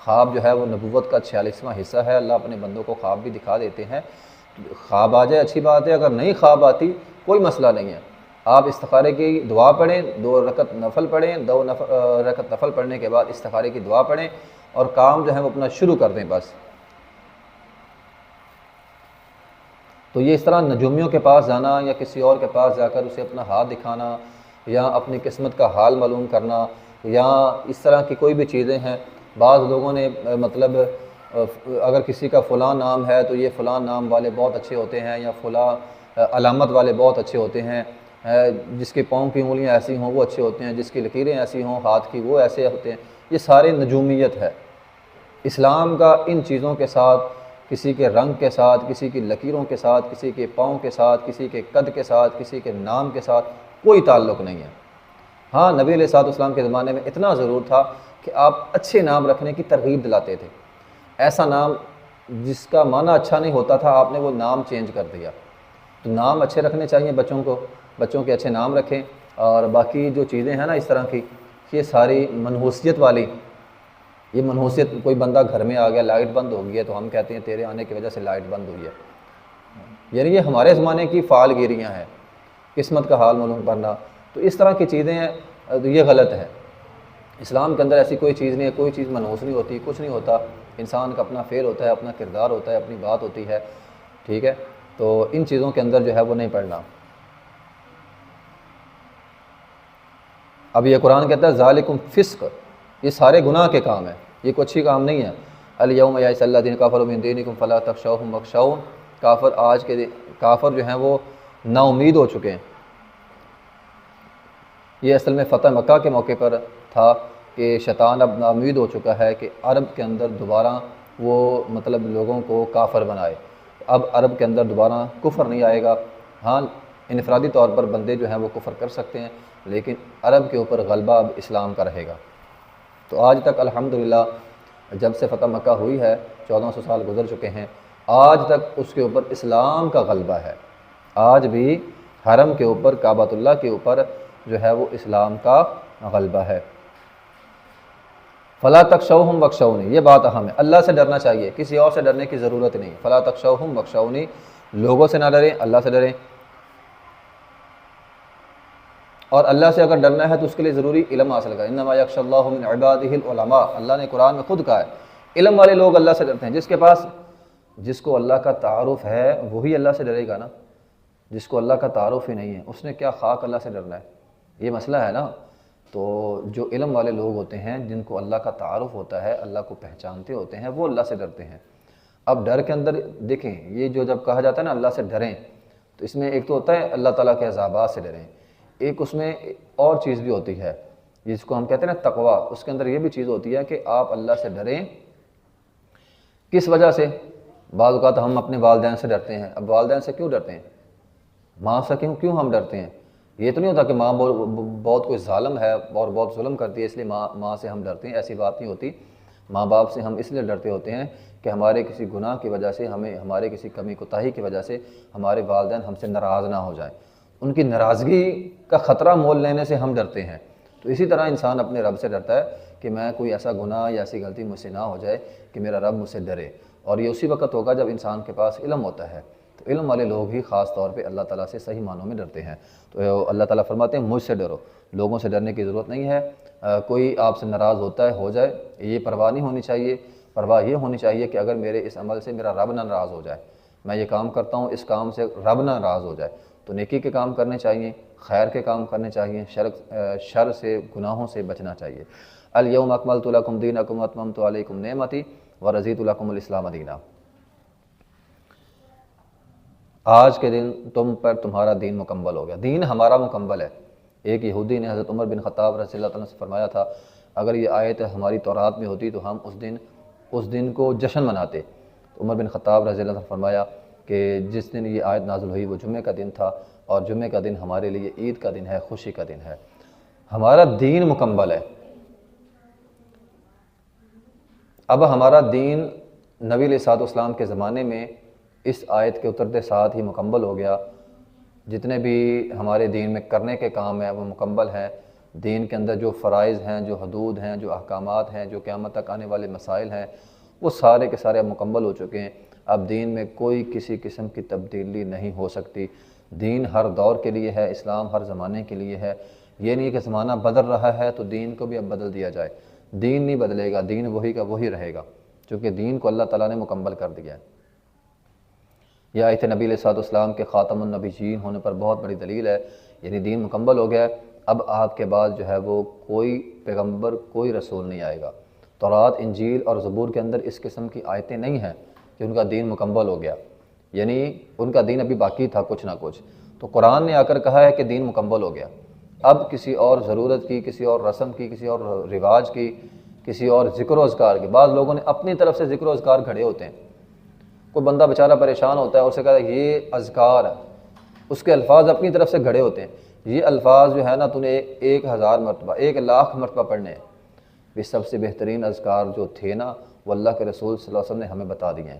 خواب جو ہے وہ نبوت کا 46واں حصہ ہے، اللہ اپنے بندوں کو خواب بھی دکھا دیتے ہیں، خواب آ جائے اچھی بات ہے، اگر نہیں خواب آتی کوئی مسئلہ نہیں ہے۔ آپ استخارے کی دعا پڑھیں، 2 رکعت نفل پڑھیں، 2 رکعت نفل پڑھنے کے بعد استخارے کی دعا پڑھیں اور کام جو ہے وہ اپنا شروع کر دیں بس۔ تو یہ اس طرح نجومیوں کے پاس جانا یا کسی اور کے پاس جا کر اسے اپنا ہاتھ دکھانا یا اپنی قسمت کا حال معلوم کرنا یا اس طرح کی کوئی بھی چیزیں ہیں، بعض لوگوں نے مطلب اگر کسی کا فلاں نام ہے تو یہ فلاں نام والے بہت اچھے ہوتے ہیں، یا فلاں علامت والے بہت اچھے ہوتے ہیں، جس کے پاؤں کی انگلیاں ایسی ہوں وہ اچھے ہوتے ہیں، جس کی لکیریں ایسی ہوں ہاتھ کی وہ ایسے ہوتے ہیں۔ یہ سارے نجومیت ہے۔ اسلام کا ان چیزوں کے ساتھ، کسی کے رنگ کے ساتھ، کسی کی لکیروں کے ساتھ، کسی کے پاؤں کے ساتھ، کسی کے قد کے ساتھ، کسی کے نام کے ساتھ کوئی تعلق نہیں ہے۔ ہاں، نبی علیہ الصلوۃ والسلام کے زمانے میں اتنا ضرور تھا کہ آپ اچھے نام رکھنے کی ترغیب دلاتے تھے، ایسا نام جس کا معنی اچھا نہیں ہوتا تھا آپ نے وہ نام چینج کر دیا۔ تو نام اچھے رکھنے چاہیے بچوں کے اچھے نام رکھیں، اور باقی جو چیزیں ہیں نا اس طرح کی، یہ ساری منحوسیت والی، یہ منحوسیت، کوئی بندہ گھر میں آ گیا، لائٹ بند ہو گئی ہے تو ہم کہتے ہیں تیرے آنے کی وجہ سے لائٹ بند ہوئی ہے، یعنی یہ ہمارے زمانے کی فعال گیریاں ہیں، قسمت کا حال معلوم کرنا، تو اس طرح کی چیزیں ہیں، یہ غلط ہے۔ اسلام کے اندر ایسی کوئی چیز نہیں ہے، کوئی چیز منحوس نہیں ہوتی، کچھ نہیں ہوتا، انسان کا اپنا فعل ہوتا ہے، اپنا کردار ہوتا ہے، اپنی بات ہوتی ہے، ٹھیک ہے؟ تو ان چیزوں کے اندر جو ہے وہ نہیں پڑھنا۔ اب یہ قرآن کہتا ہے ذالکم فسق، یہ سارے گناہ کے کام ہیں، یہ کوئی اچھی کام نہیں ہے۔ الیوم یئس الذین کفروا من دینکم فلا تخشوہم واخشون، کافر جو ہیں وہ نا امید ہو چکے ہیں۔ یہ اصل میں فتح مکہ کے موقع پر تھا کہ شیطان اب نا امید ہو چکا ہے کہ عرب کے اندر دوبارہ وہ مطلب لوگوں کو کافر بنائے، اب عرب کے اندر دوبارہ کفر نہیں آئے گا۔ ہاں، انفرادی طور پر بندے جو ہیں وہ کفر کر سکتے ہیں، لیکن عرب کے اوپر غلبہ اب اسلام کا رہے گا۔ تو آج تک الحمدللہ جب سے فتح مکہ ہوئی ہے 1400 سال گزر چکے ہیں، آج تک اس کے اوپر اسلام کا غلبہ ہے، آج بھی حرم کے اوپر، کعبۃ اللہ کے اوپر جو ہے وہ اسلام کا غلبہ ہے۔ فلا تخشوہم واخشونی، یہ بات اہم ہے، اللہ سے ڈرنا چاہیے، کسی اور سے ڈرنے کی ضرورت نہیں۔ فلا تخشوہم واخشونی، لوگوں سے نہ ڈریں، اللہ سے ڈریں، اور اللہ سے اگر ڈرنا ہے تو اس کے لیے ضروری علم حاصل کریں۔ انما یخشی اللہ من عبادہ العلماء، اللہ نے قرآن میں خود کہا ہے علم والے لوگ اللہ سے ڈرتے ہیں، جس کو اللہ کا تعارف ہے وہی اللہ سے ڈرے گا نا، جس کو اللہ کا تعارف ہی نہیں ہے اس نے کیا خاک اللہ سے ڈرنا ہے، یہ مسئلہ ہے نا۔ تو جو علم والے لوگ ہوتے ہیں، جن کو اللہ کا تعارف ہوتا ہے، اللہ کو پہچانتے ہوتے ہیں، وہ اللہ سے ڈرتے ہیں۔ اب ڈر کے اندر دیکھیں، یہ جو جب کہا جاتا ہے نا اللہ سے ڈریں، تو اس میں ایک تو ہوتا ہے اللہ تعالیٰ کے عذابات سے ڈریں، ایک اس میں اور چیز بھی ہوتی ہے جس کو ہم کہتے ہیں نا تقویٰ، اس کے اندر یہ بھی چیز ہوتی ہے کہ آپ اللہ سے ڈریں۔ کس وجہ سے؟ بعض اوقات ہم اپنے والدین سے ڈرتے ہیں۔ اب والدین سے کیوں ڈرتے ہیں؟ ماں سے کیوں ہم ڈرتے ہیں؟ یہ تو نہیں ہوتا کہ ماں بہت کوئی ظالم ہے اور بہت ظلم کرتی ہے اس لیے ماں سے ہم ڈرتے ہیں، ایسی بات نہیں ہوتی۔ ماں باپ سے ہم اس لیے ڈرتے ہوتے ہیں کہ ہمارے کسی گناہ کی وجہ سے، ہمارے کسی کمی کوتاہی کی وجہ سے ہمارے والدین ہم سے ناراض نہ ہو جائیں، ان کی ناراضگی کا خطرہ مول لینے سے ہم ڈرتے ہیں۔ تو اسی طرح انسان اپنے رب سے ڈرتا ہے کہ میں کوئی ایسا گناہ یا ایسی غلطی مجھ سے نہ ہو جائے کہ میرا رب مجھ سے ڈرے، اور یہ اسی وقت ہوگا جب انسان کے پاس علم ہوتا ہے۔ تو علم والے لوگ ہی خاص طور پہ اللہ تعالیٰ سے صحیح معنوں میں ڈرتے ہیں۔ تو اللہ تعالیٰ فرماتے ہیں مجھ سے ڈرو، لوگوں سے ڈرنے کی ضرورت نہیں ہے۔ کوئی آپ سے ناراض ہوتا ہے ہو جائے، یہ پرواہ نہیں ہونی چاہیے، پرواہ یہ ہونی چاہیے کہ اگر میرے اس عمل سے میرا رب نہ ناراض ہو جائے، میں یہ کام کرتا ہوں اس کام سے رب نہ ناراض ہو جائے، تو نیکی کے کام کرنے چاہیے، خیر کے کام کرنے چاہیے، شر سے گناہوں سے بچنا چاہیے۔ الیوم اکملت لکم دینکم واتممت علیکم نعمتی ورضیت لکم الاسلام دینا۔ آج کے دن تم پر تمہارا دین مکمل ہو گیا، دین ہمارا مکمل ہے۔ ایک یہودی نے حضرت عمر بن خطاب رضی اللہ تعالیٰ سے فرمایا تھا اگر یہ آیت ہماری تورات میں ہوتی تو ہم اس دن کو جشن مناتے۔ تو عمر بن خطاب رضی اللہ تعالیٰ نے فرمایا کہ جس دن یہ آیت نازل ہوئی وہ جمعہ کا دن تھا، اور جمعہ کا دن ہمارے لیے عید کا دن ہے، خوشی کا دن ہے، ہمارا دین مکمل ہے۔ اب ہمارا دین نبی علیہ الصلوۃ والسلام کے زمانے میں اس آیت کے اترتے ساتھ ہی مکمل ہو گیا۔ جتنے بھی ہمارے دین میں کرنے کے کام ہیں وہ مکمل ہیں، دین کے اندر جو فرائض ہیں، جو حدود ہیں، جو احکامات ہیں، جو قیامت تک آنے والے مسائل ہیں، وہ سارے کے سارے اب مکمل ہو چکے ہیں۔ اب دین میں کوئی کسی قسم کی تبدیلی نہیں ہو سکتی۔ دین ہر دور کے لیے ہے، اسلام ہر زمانے کے لیے ہے۔ یہ نہیں کہ زمانہ بدل رہا ہے تو دین کو بھی اب بدل دیا جائے، دین نہیں بدلے گا، دین وہی کا وہی رہے گا، چونکہ دین کو اللہ تعالیٰ نے مکمل کر دیا ہے۔ یہ آیت نبی علیہ الصلوۃ والسلام کے خاتم النبیین ہونے پر بہت بڑی دلیل ہے، یعنی دین مکمل ہو گیا ہے۔ اب آپ کے بعد جو ہے وہ کوئی پیغمبر، کوئی رسول نہیں آئے گا۔ تورات، انجیل اور زبور کے اندر اس قسم کی آیتیں نہیں ہیں کہ ان کا دین مکمل ہو گیا، یعنی ان کا دین ابھی باقی تھا کچھ نہ کچھ۔ تو قرآن نے آ کر کہا ہے کہ دین مکمل ہو گیا، اب کسی اور ضرورت کی، کسی اور رسم کی، کسی اور رواج کی، کسی اور ذکر و اذکار کی، بعض لوگوں نے اپنی طرف سے ذکر و اذکار گھڑے ہوتے ہیں۔ کوئی بندہ بیچارہ پریشان ہوتا ہے، اسے کہتا ہے یہ اذکار ہے، اس کے الفاظ اپنی طرف سے گھڑے ہوتے ہیں، یہ الفاظ جو ہے نا تو نے 1000 مرتبہ 1,00,000 مرتبہ پڑھنے ہیں۔ یہ سب سے بہترین اذکار جو تھے نا وہ اللہ کے رسول صلی اللہ علیہ وسلم نے ہمیں بتا دیے ہیں۔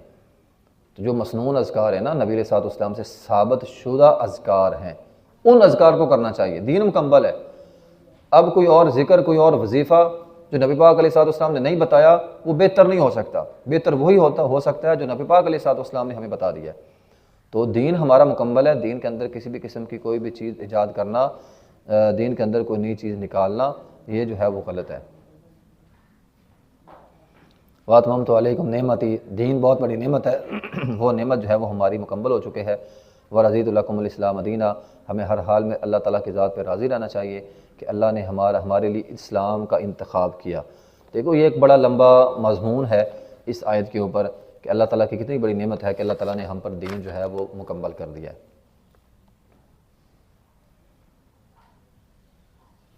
تو جو مسنون اذکار ہیں نا، نبی علیہ الصلوۃ والسلام سے ثابت شدہ اذکار ہیں، ان اذکار کو کرنا چاہیے، دین مکمل ہے۔ اب کوئی اور ذکر، کوئی اور وظیفہ جو نبی پاک علیہ الصلوۃ والسلام نے نہیں بتایا وہ بہتر نہیں ہو سکتا، بہتر وہی ہو سکتا ہے جو نبی پاک علیہ الصلوۃ والسلام نے ہمیں بتا دیا ہے۔ تو دین ہمارا مکمل ہے، دین کے اندر کسی بھی قسم کی کوئی بھی چیز ایجاد کرنا، دین کے اندر کوئی نئی چیز نکالنا، یہ جو ہے وہ غلط ہے۔ وَأَتْمَمْتُ عَلَيْكُمْ نِعْمَتِي، دین بہت بڑی نعمت ہے، وہ نعمت جو ہے وہ ہماری مکمل ہو چکے ہے۔ وَرَضِيتُ لَكُمُ الْإِسْلَامَ دِينًا، ہمیں ہر حال میں اللہ تعالیٰ کی ذات پہ راضی رہنا چاہیے کہ اللہ نے ہمارے لیے اسلام کا انتخاب کیا۔ دیکھو یہ ایک بڑا لمبا مضمون ہے اس آیت کے اوپر کہ اللہ تعالیٰ کی کتنی بڑی نعمت ہے کہ اللہ تعالیٰ نے ہم پر دین جو ہے وہ مکمل کر دیا ہے۔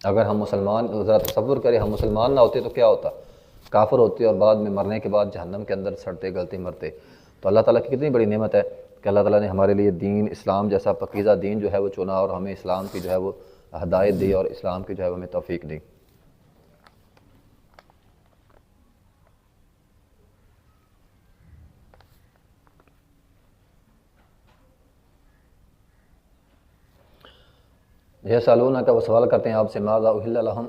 اگر ہم مسلمان، ذرا تصور کریں ہم مسلمان نہ ہوتے تو کیا ہوتا، کافر ہوتے اور بعد میں مرنے کے بعد جہنم کے اندر سڑتے گلتے مرتے۔ تو اللہ تعالیٰ کی کتنی بڑی نعمت ہے کہ اللہ تعالیٰ نے ہمارے لیے دین اسلام جیسا پاکیزہ دین جو ہے وہ چنا اور ہمیں اسلام کی جو ہے وہ ہدایت دی اور اسلام کی جو ہے وہ ہمیں توفیق دی۔ یہ سالونہ کا وہ سوال کرتے ہیں آپ سے ماذا احل لہم،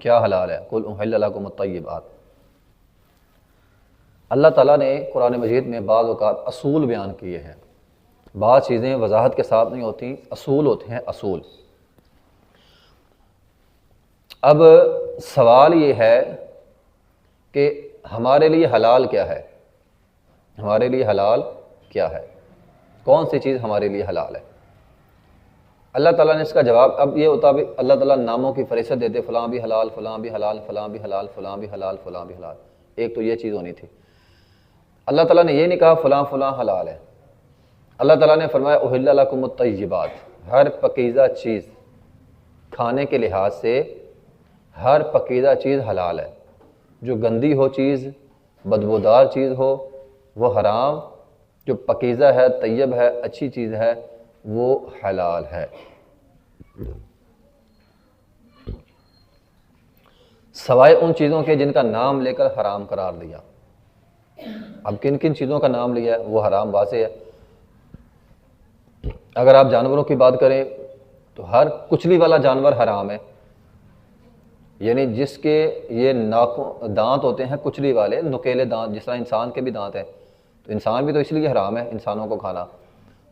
کیا حلال ہے، قل احل لکم الطیبات۔ اللہ تعالیٰ نے قرآن مجید میں بعض اوقات اصول بیان کیے ہیں، بعض چیزیں وضاحت کے ساتھ نہیں ہوتی، اصول ہوتے ہیں، اصول۔ اب سوال یہ ہے کہ ہمارے لیے حلال کیا ہے، ہمارے لیے حلال کیا ہے، کون سی چیز ہمارے لیے حلال ہے؟ اللہ تعالیٰ نے اس کا جواب، اب یہ ہوتا بھی اللہ تعالیٰ ناموں کی فہرست دیتے، فلاں بھی حلال، فلاں بھی حلال، فلاں بھی حلال، فلاں بھی حلال، فلاں بھی حلال، ایک تو یہ چیز ہونی تھی۔ اللہ تعالیٰ نے یہ نہیں کہا فلاں فلاں حلال ہے، اللہ تعالیٰ نے فرمایا احل لکم الطیبات، ہر پکیزہ چیز کھانے کے لحاظ سے ہر پکیزہ چیز حلال ہے، جو گندی ہو چیز، بدبودار چیز ہو وہ حرام، جو پکیزہ ہے، طیب ہے، اچھی چیز ہے وہ حلال ہے۔ سوائے ان چیزوں کے جن کا نام لے کر حرام قرار دیا۔ اب کن کن چیزوں کا نام لیا ہے وہ حرام واضح ہے۔ اگر آپ جانوروں کی بات کریں تو ہر کچلی والا جانور حرام ہے، یعنی جس کے یہ دانت ہوتے ہیں کچلی والے، نکیلے دانت، جس طرح انسان کے بھی دانت ہیں، تو انسان بھی تو اس لیے حرام ہے انسانوں کو کھانا،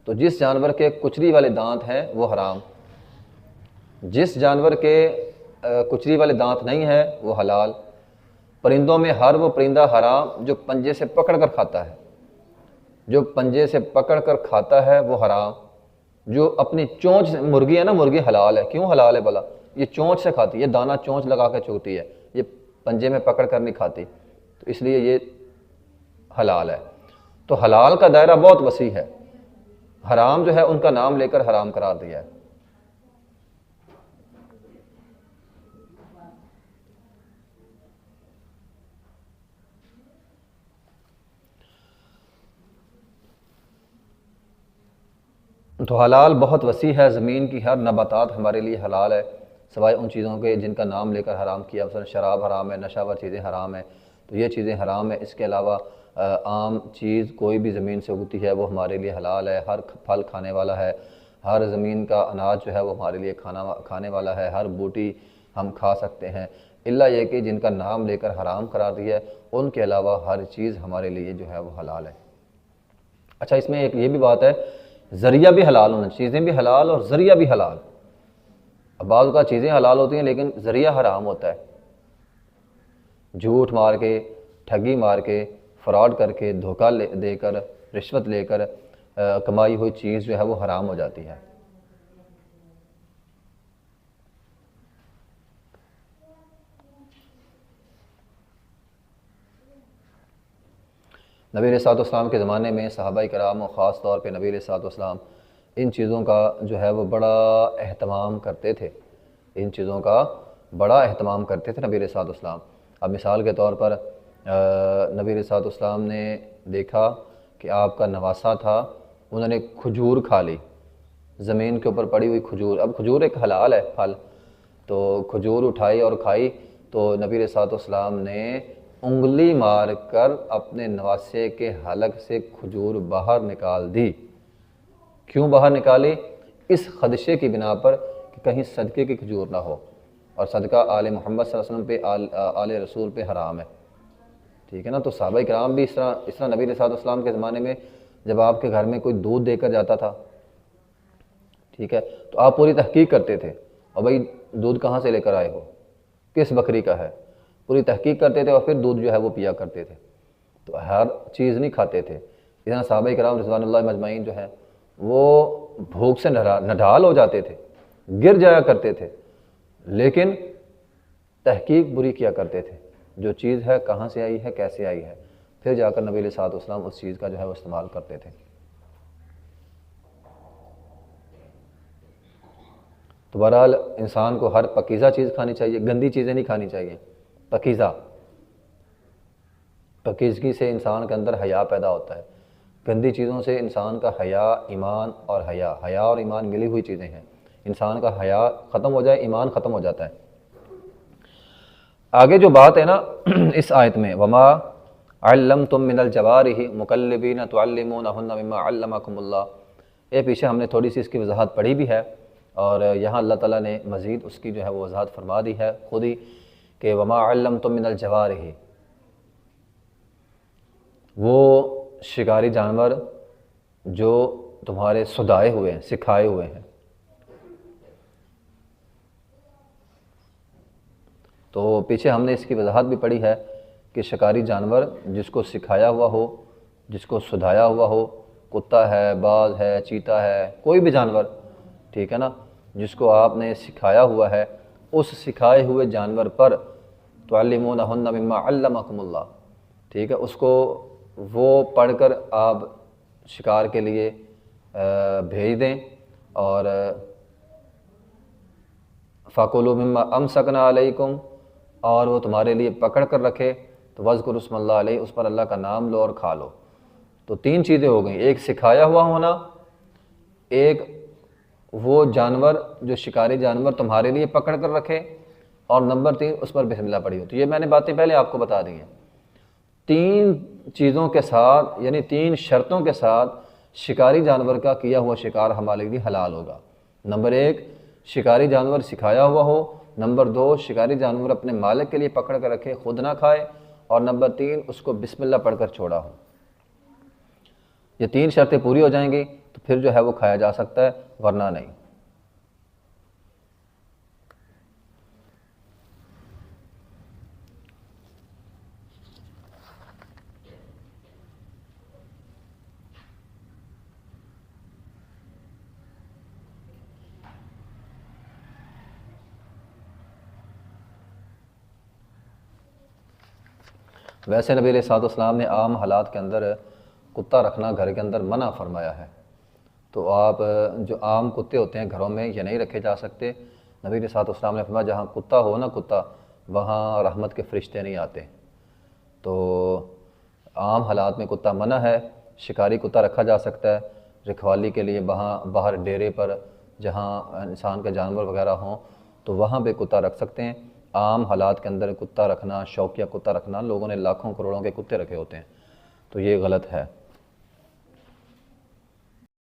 تو جس جانور کے کچلی والے دانت ہیں وہ حرام، جس جانور کے کچلی والے دانت نہیں ہیں وہ حلال۔ پرندوں میں ہر وہ پرندہ حرام جو پنجے سے پکڑ کر کھاتا ہے، جو پنجے سے پکڑ کر کھاتا ہے وہ حرام، جو اپنی چونچ سے، مرغی ہے نا، مرغی حلال ہے، کیوں حلال ہے بھلا؟ یہ چونچ سے کھاتی ہے، یہ دانہ چونچ لگا کے چوگتی ہے، یہ پنجے میں پکڑ کر نہیں کھاتی، تو اس لیے یہ حلال ہے۔ تو حلال کا دائرہ بہت وسیع ہے، حرام جو ہے ان کا نام لے کر حرام قرار دیا ہے۔ تو حلال بہت وسیع ہے، زمین کی ہر نباتات ہمارے لیے حلال ہے، سوائے ان چیزوں کے جن کا نام لے کر حرام کیا، مثلا شراب حرام ہے، نشہ ور چیزیں حرام ہیں، تو یہ چیزیں حرام ہیں۔ اس کے علاوہ عام چیز کوئی بھی زمین سے اگتی ہے وہ ہمارے لیے حلال ہے، ہر پھل کھانے والا ہے، ہر زمین کا اناج جو ہے وہ ہمارے لیے کھانے والا ہے، ہر بوٹی ہم کھا سکتے ہیں، الا یہ کہ جن کا نام لے کر حرام قرار دیا ہے ان کے علاوہ ہر چیز ہمارے لیے جو ہے وہ حلال ہے۔ اچھا، اس میں ایک یہ بھی بات ہے، ذریعہ بھی حلال ہونا، چیزیں بھی حلال اور ذریعہ بھی حلال۔ اب بعض اوقات چیزیں حلال ہوتی ہیں لیکن ذریعہ حرام ہوتا ہے، جھوٹ مار کے، ٹھگی مار کے، فراڈ کر کے، دھوکہ دے کر، رشوت لے کر کمائی ہوئی چیز جو ہے وہ حرام ہو جاتی ہے۔ نبی علیہ الصلوۃ والسلام کے زمانے میں صحابہ کرام و خاص طور پہ نبی علیہ الصلوۃ والسلام ان چیزوں کا جو ہے وہ بڑا اہتمام کرتے تھے، ان چیزوں کا بڑا اہتمام کرتے تھے نبی علیہ الصلوۃ والسلام۔ اب مثال کے طور پر نبی علیہ الصلوۃ والسلام نے دیکھا کہ آپ کا نواسہ تھا، انہوں نے کھجور کھا لی، زمین کے اوپر پڑی ہوئی کھجور، اب کھجور ایک حلال ہے پھل، تو کھجور اٹھائی اور کھائی، تو نبی علیہ الصلوۃ والسلام نے انگلی مار کر اپنے نواسے کے حلق سے کھجور باہر نکال دی۔ کیوں باہر نکالی؟ اس خدشے کی بنا پر کہ کہیں صدقے کی کھجور نہ ہو، اور صدقہ آل محمد صلی اللہ علیہ وسلم پہ، آل رسول پہ حرام ہے، ٹھیک ہے نا۔ تو صحابہ کرام بھی اس طرح نبی علیہ الصلوۃ والسلام کے زمانے میں جب آپ کے گھر میں کوئی دودھ دے کر جاتا تھا، ٹھیک ہے، تو آپ پوری تحقیق کرتے تھے، اور بھائی دودھ کہاں سے لے کر آئے ہو، کس بکری کا ہے، پوری تحقیق کرتے تھے اور پھر دودھ جو ہے وہ پیا کرتے تھے، تو ہر چیز نہیں کھاتے تھے۔ اس طرح صحابہ کرام رضوان اللہ مجمعین جو ہیں وہ بھوک سے نڈھال ہو جاتے تھے، گر جایا کرتے تھے، لیکن تحقیق بری کیا کرتے تھے، جو چیز ہے کہاں سے آئی ہے، کیسے آئی ہے، پھر جا کر نبی علیہ الصلوۃ والسلام اس چیز کا جو ہے وہ استعمال کرتے تھے۔ تو بہرحال انسان کو ہر پکیزہ چیز کھانی چاہیے، گندی چیزیں نہیں کھانی چاہیے، پکیزہ، پکیزگی سے انسان کے اندر حیا پیدا ہوتا ہے، گندی چیزوں سے انسان کا حیا، ایمان اور حیا اور ایمان ملی ہوئی چیزیں ہیں، انسان کا حیا ختم ہو جائے ایمان ختم ہو جاتا ہے۔ آگے جو بات ہے نا اس آیت میں، وما علمتم من الجوارح مکلبین تعلمونہن مما علمکم اللہ، یہ پیچھے ہم نے تھوڑی سی اس کی وضاحت پڑھی بھی ہے، اور یہاں اللہ تعالیٰ نے مزید اس کی جو ہے وہ وضاحت فرما دی ہے خود ہی، کہ وما علمتم من الجوارح، وہ شکاری جانور جو تمہارے سدائے ہوئے ہیں، سکھائے ہوئے ہیں۔ تو پیچھے ہم نے اس کی وضاحت بھی پڑھی ہے کہ شکاری جانور جس کو سکھایا ہوا ہو، جس کو سدھایا ہوا ہو، کتا ہے، باز ہے، چیتا ہے، کوئی بھی جانور، ٹھیک ہے نا، جس کو آپ نے سکھایا ہوا ہے، اس سکھائے ہوئے جانور پر تعلمونہن مما علمکم اللہ، ٹھیک ہے، اس کو وہ پڑھ کر آپ شکار کے لیے بھیج دیں، اور فَكُلُوا مِمَّا أَمْسَكْنَا عَلَيْكُمْ، اور وہ تمہارے لیے پکڑ کر رکھے تو وَاذْكُرُوا اسْمَ اللَّهِ علیہ، اس پر اللہ کا نام لو اور کھا لو۔ تو تین چیزیں ہو گئیں، ایک سکھایا ہوا ہونا، ایک وہ جانور جو شکاری جانور تمہارے لیے پکڑ کر رکھے، اور نمبر 3 اس پر بسم اللہ پڑھی ہو۔ تو یہ میں نے باتیں پہلے آپ کو بتا دی ہیں۔ تین چیزوں کے ساتھ، یعنی تین شرطوں کے ساتھ شکاری جانور کا کیا ہوا شکار ہمارے لیے حلال ہوگا۔ نمبر 1، شکاری جانور سکھایا ہوا ہو، نمبر 2، شکاری جانور اپنے مالک کے لیے پکڑ کر رکھے، خود نہ کھائے، اور نمبر 3، اس کو بسم اللہ پڑھ کر چھوڑا ہو۔ یہ تین شرطیں پوری ہو جائیں گی تو پھر جو ہے وہ کھایا جا سکتا ہے، ورنہ نہیں۔ ویسے نبی علیہ الصلوۃ والسلام نے عام حالات کے اندر کتا رکھنا گھر کے اندر منع فرمایا ہے، تو آپ جو عام کتے ہوتے ہیں گھروں میں یہ نہیں رکھے جا سکتے۔ نبی علیہ الصلوۃ والسلام نے فرمایا جہاں کتا ہو نا کتا، وہاں رحمت کے فرشتے نہیں آتے۔ تو عام حالات میں کتا منع ہے، شکاری کتا رکھا جا سکتا ہے رکھوالی کے لیے، وہاں باہر ڈیرے پر جہاں انسان کے جانور وغیرہ ہوں تو وہاں پہ کتا رکھ سکتے ہیں۔ عام حالات کے اندر کتا رکھنا، شوقیہ کتا رکھنا، لوگوں نے لاکھوں کروڑوں کے کتے رکھے ہوتے ہیں، تو یہ غلط ہے۔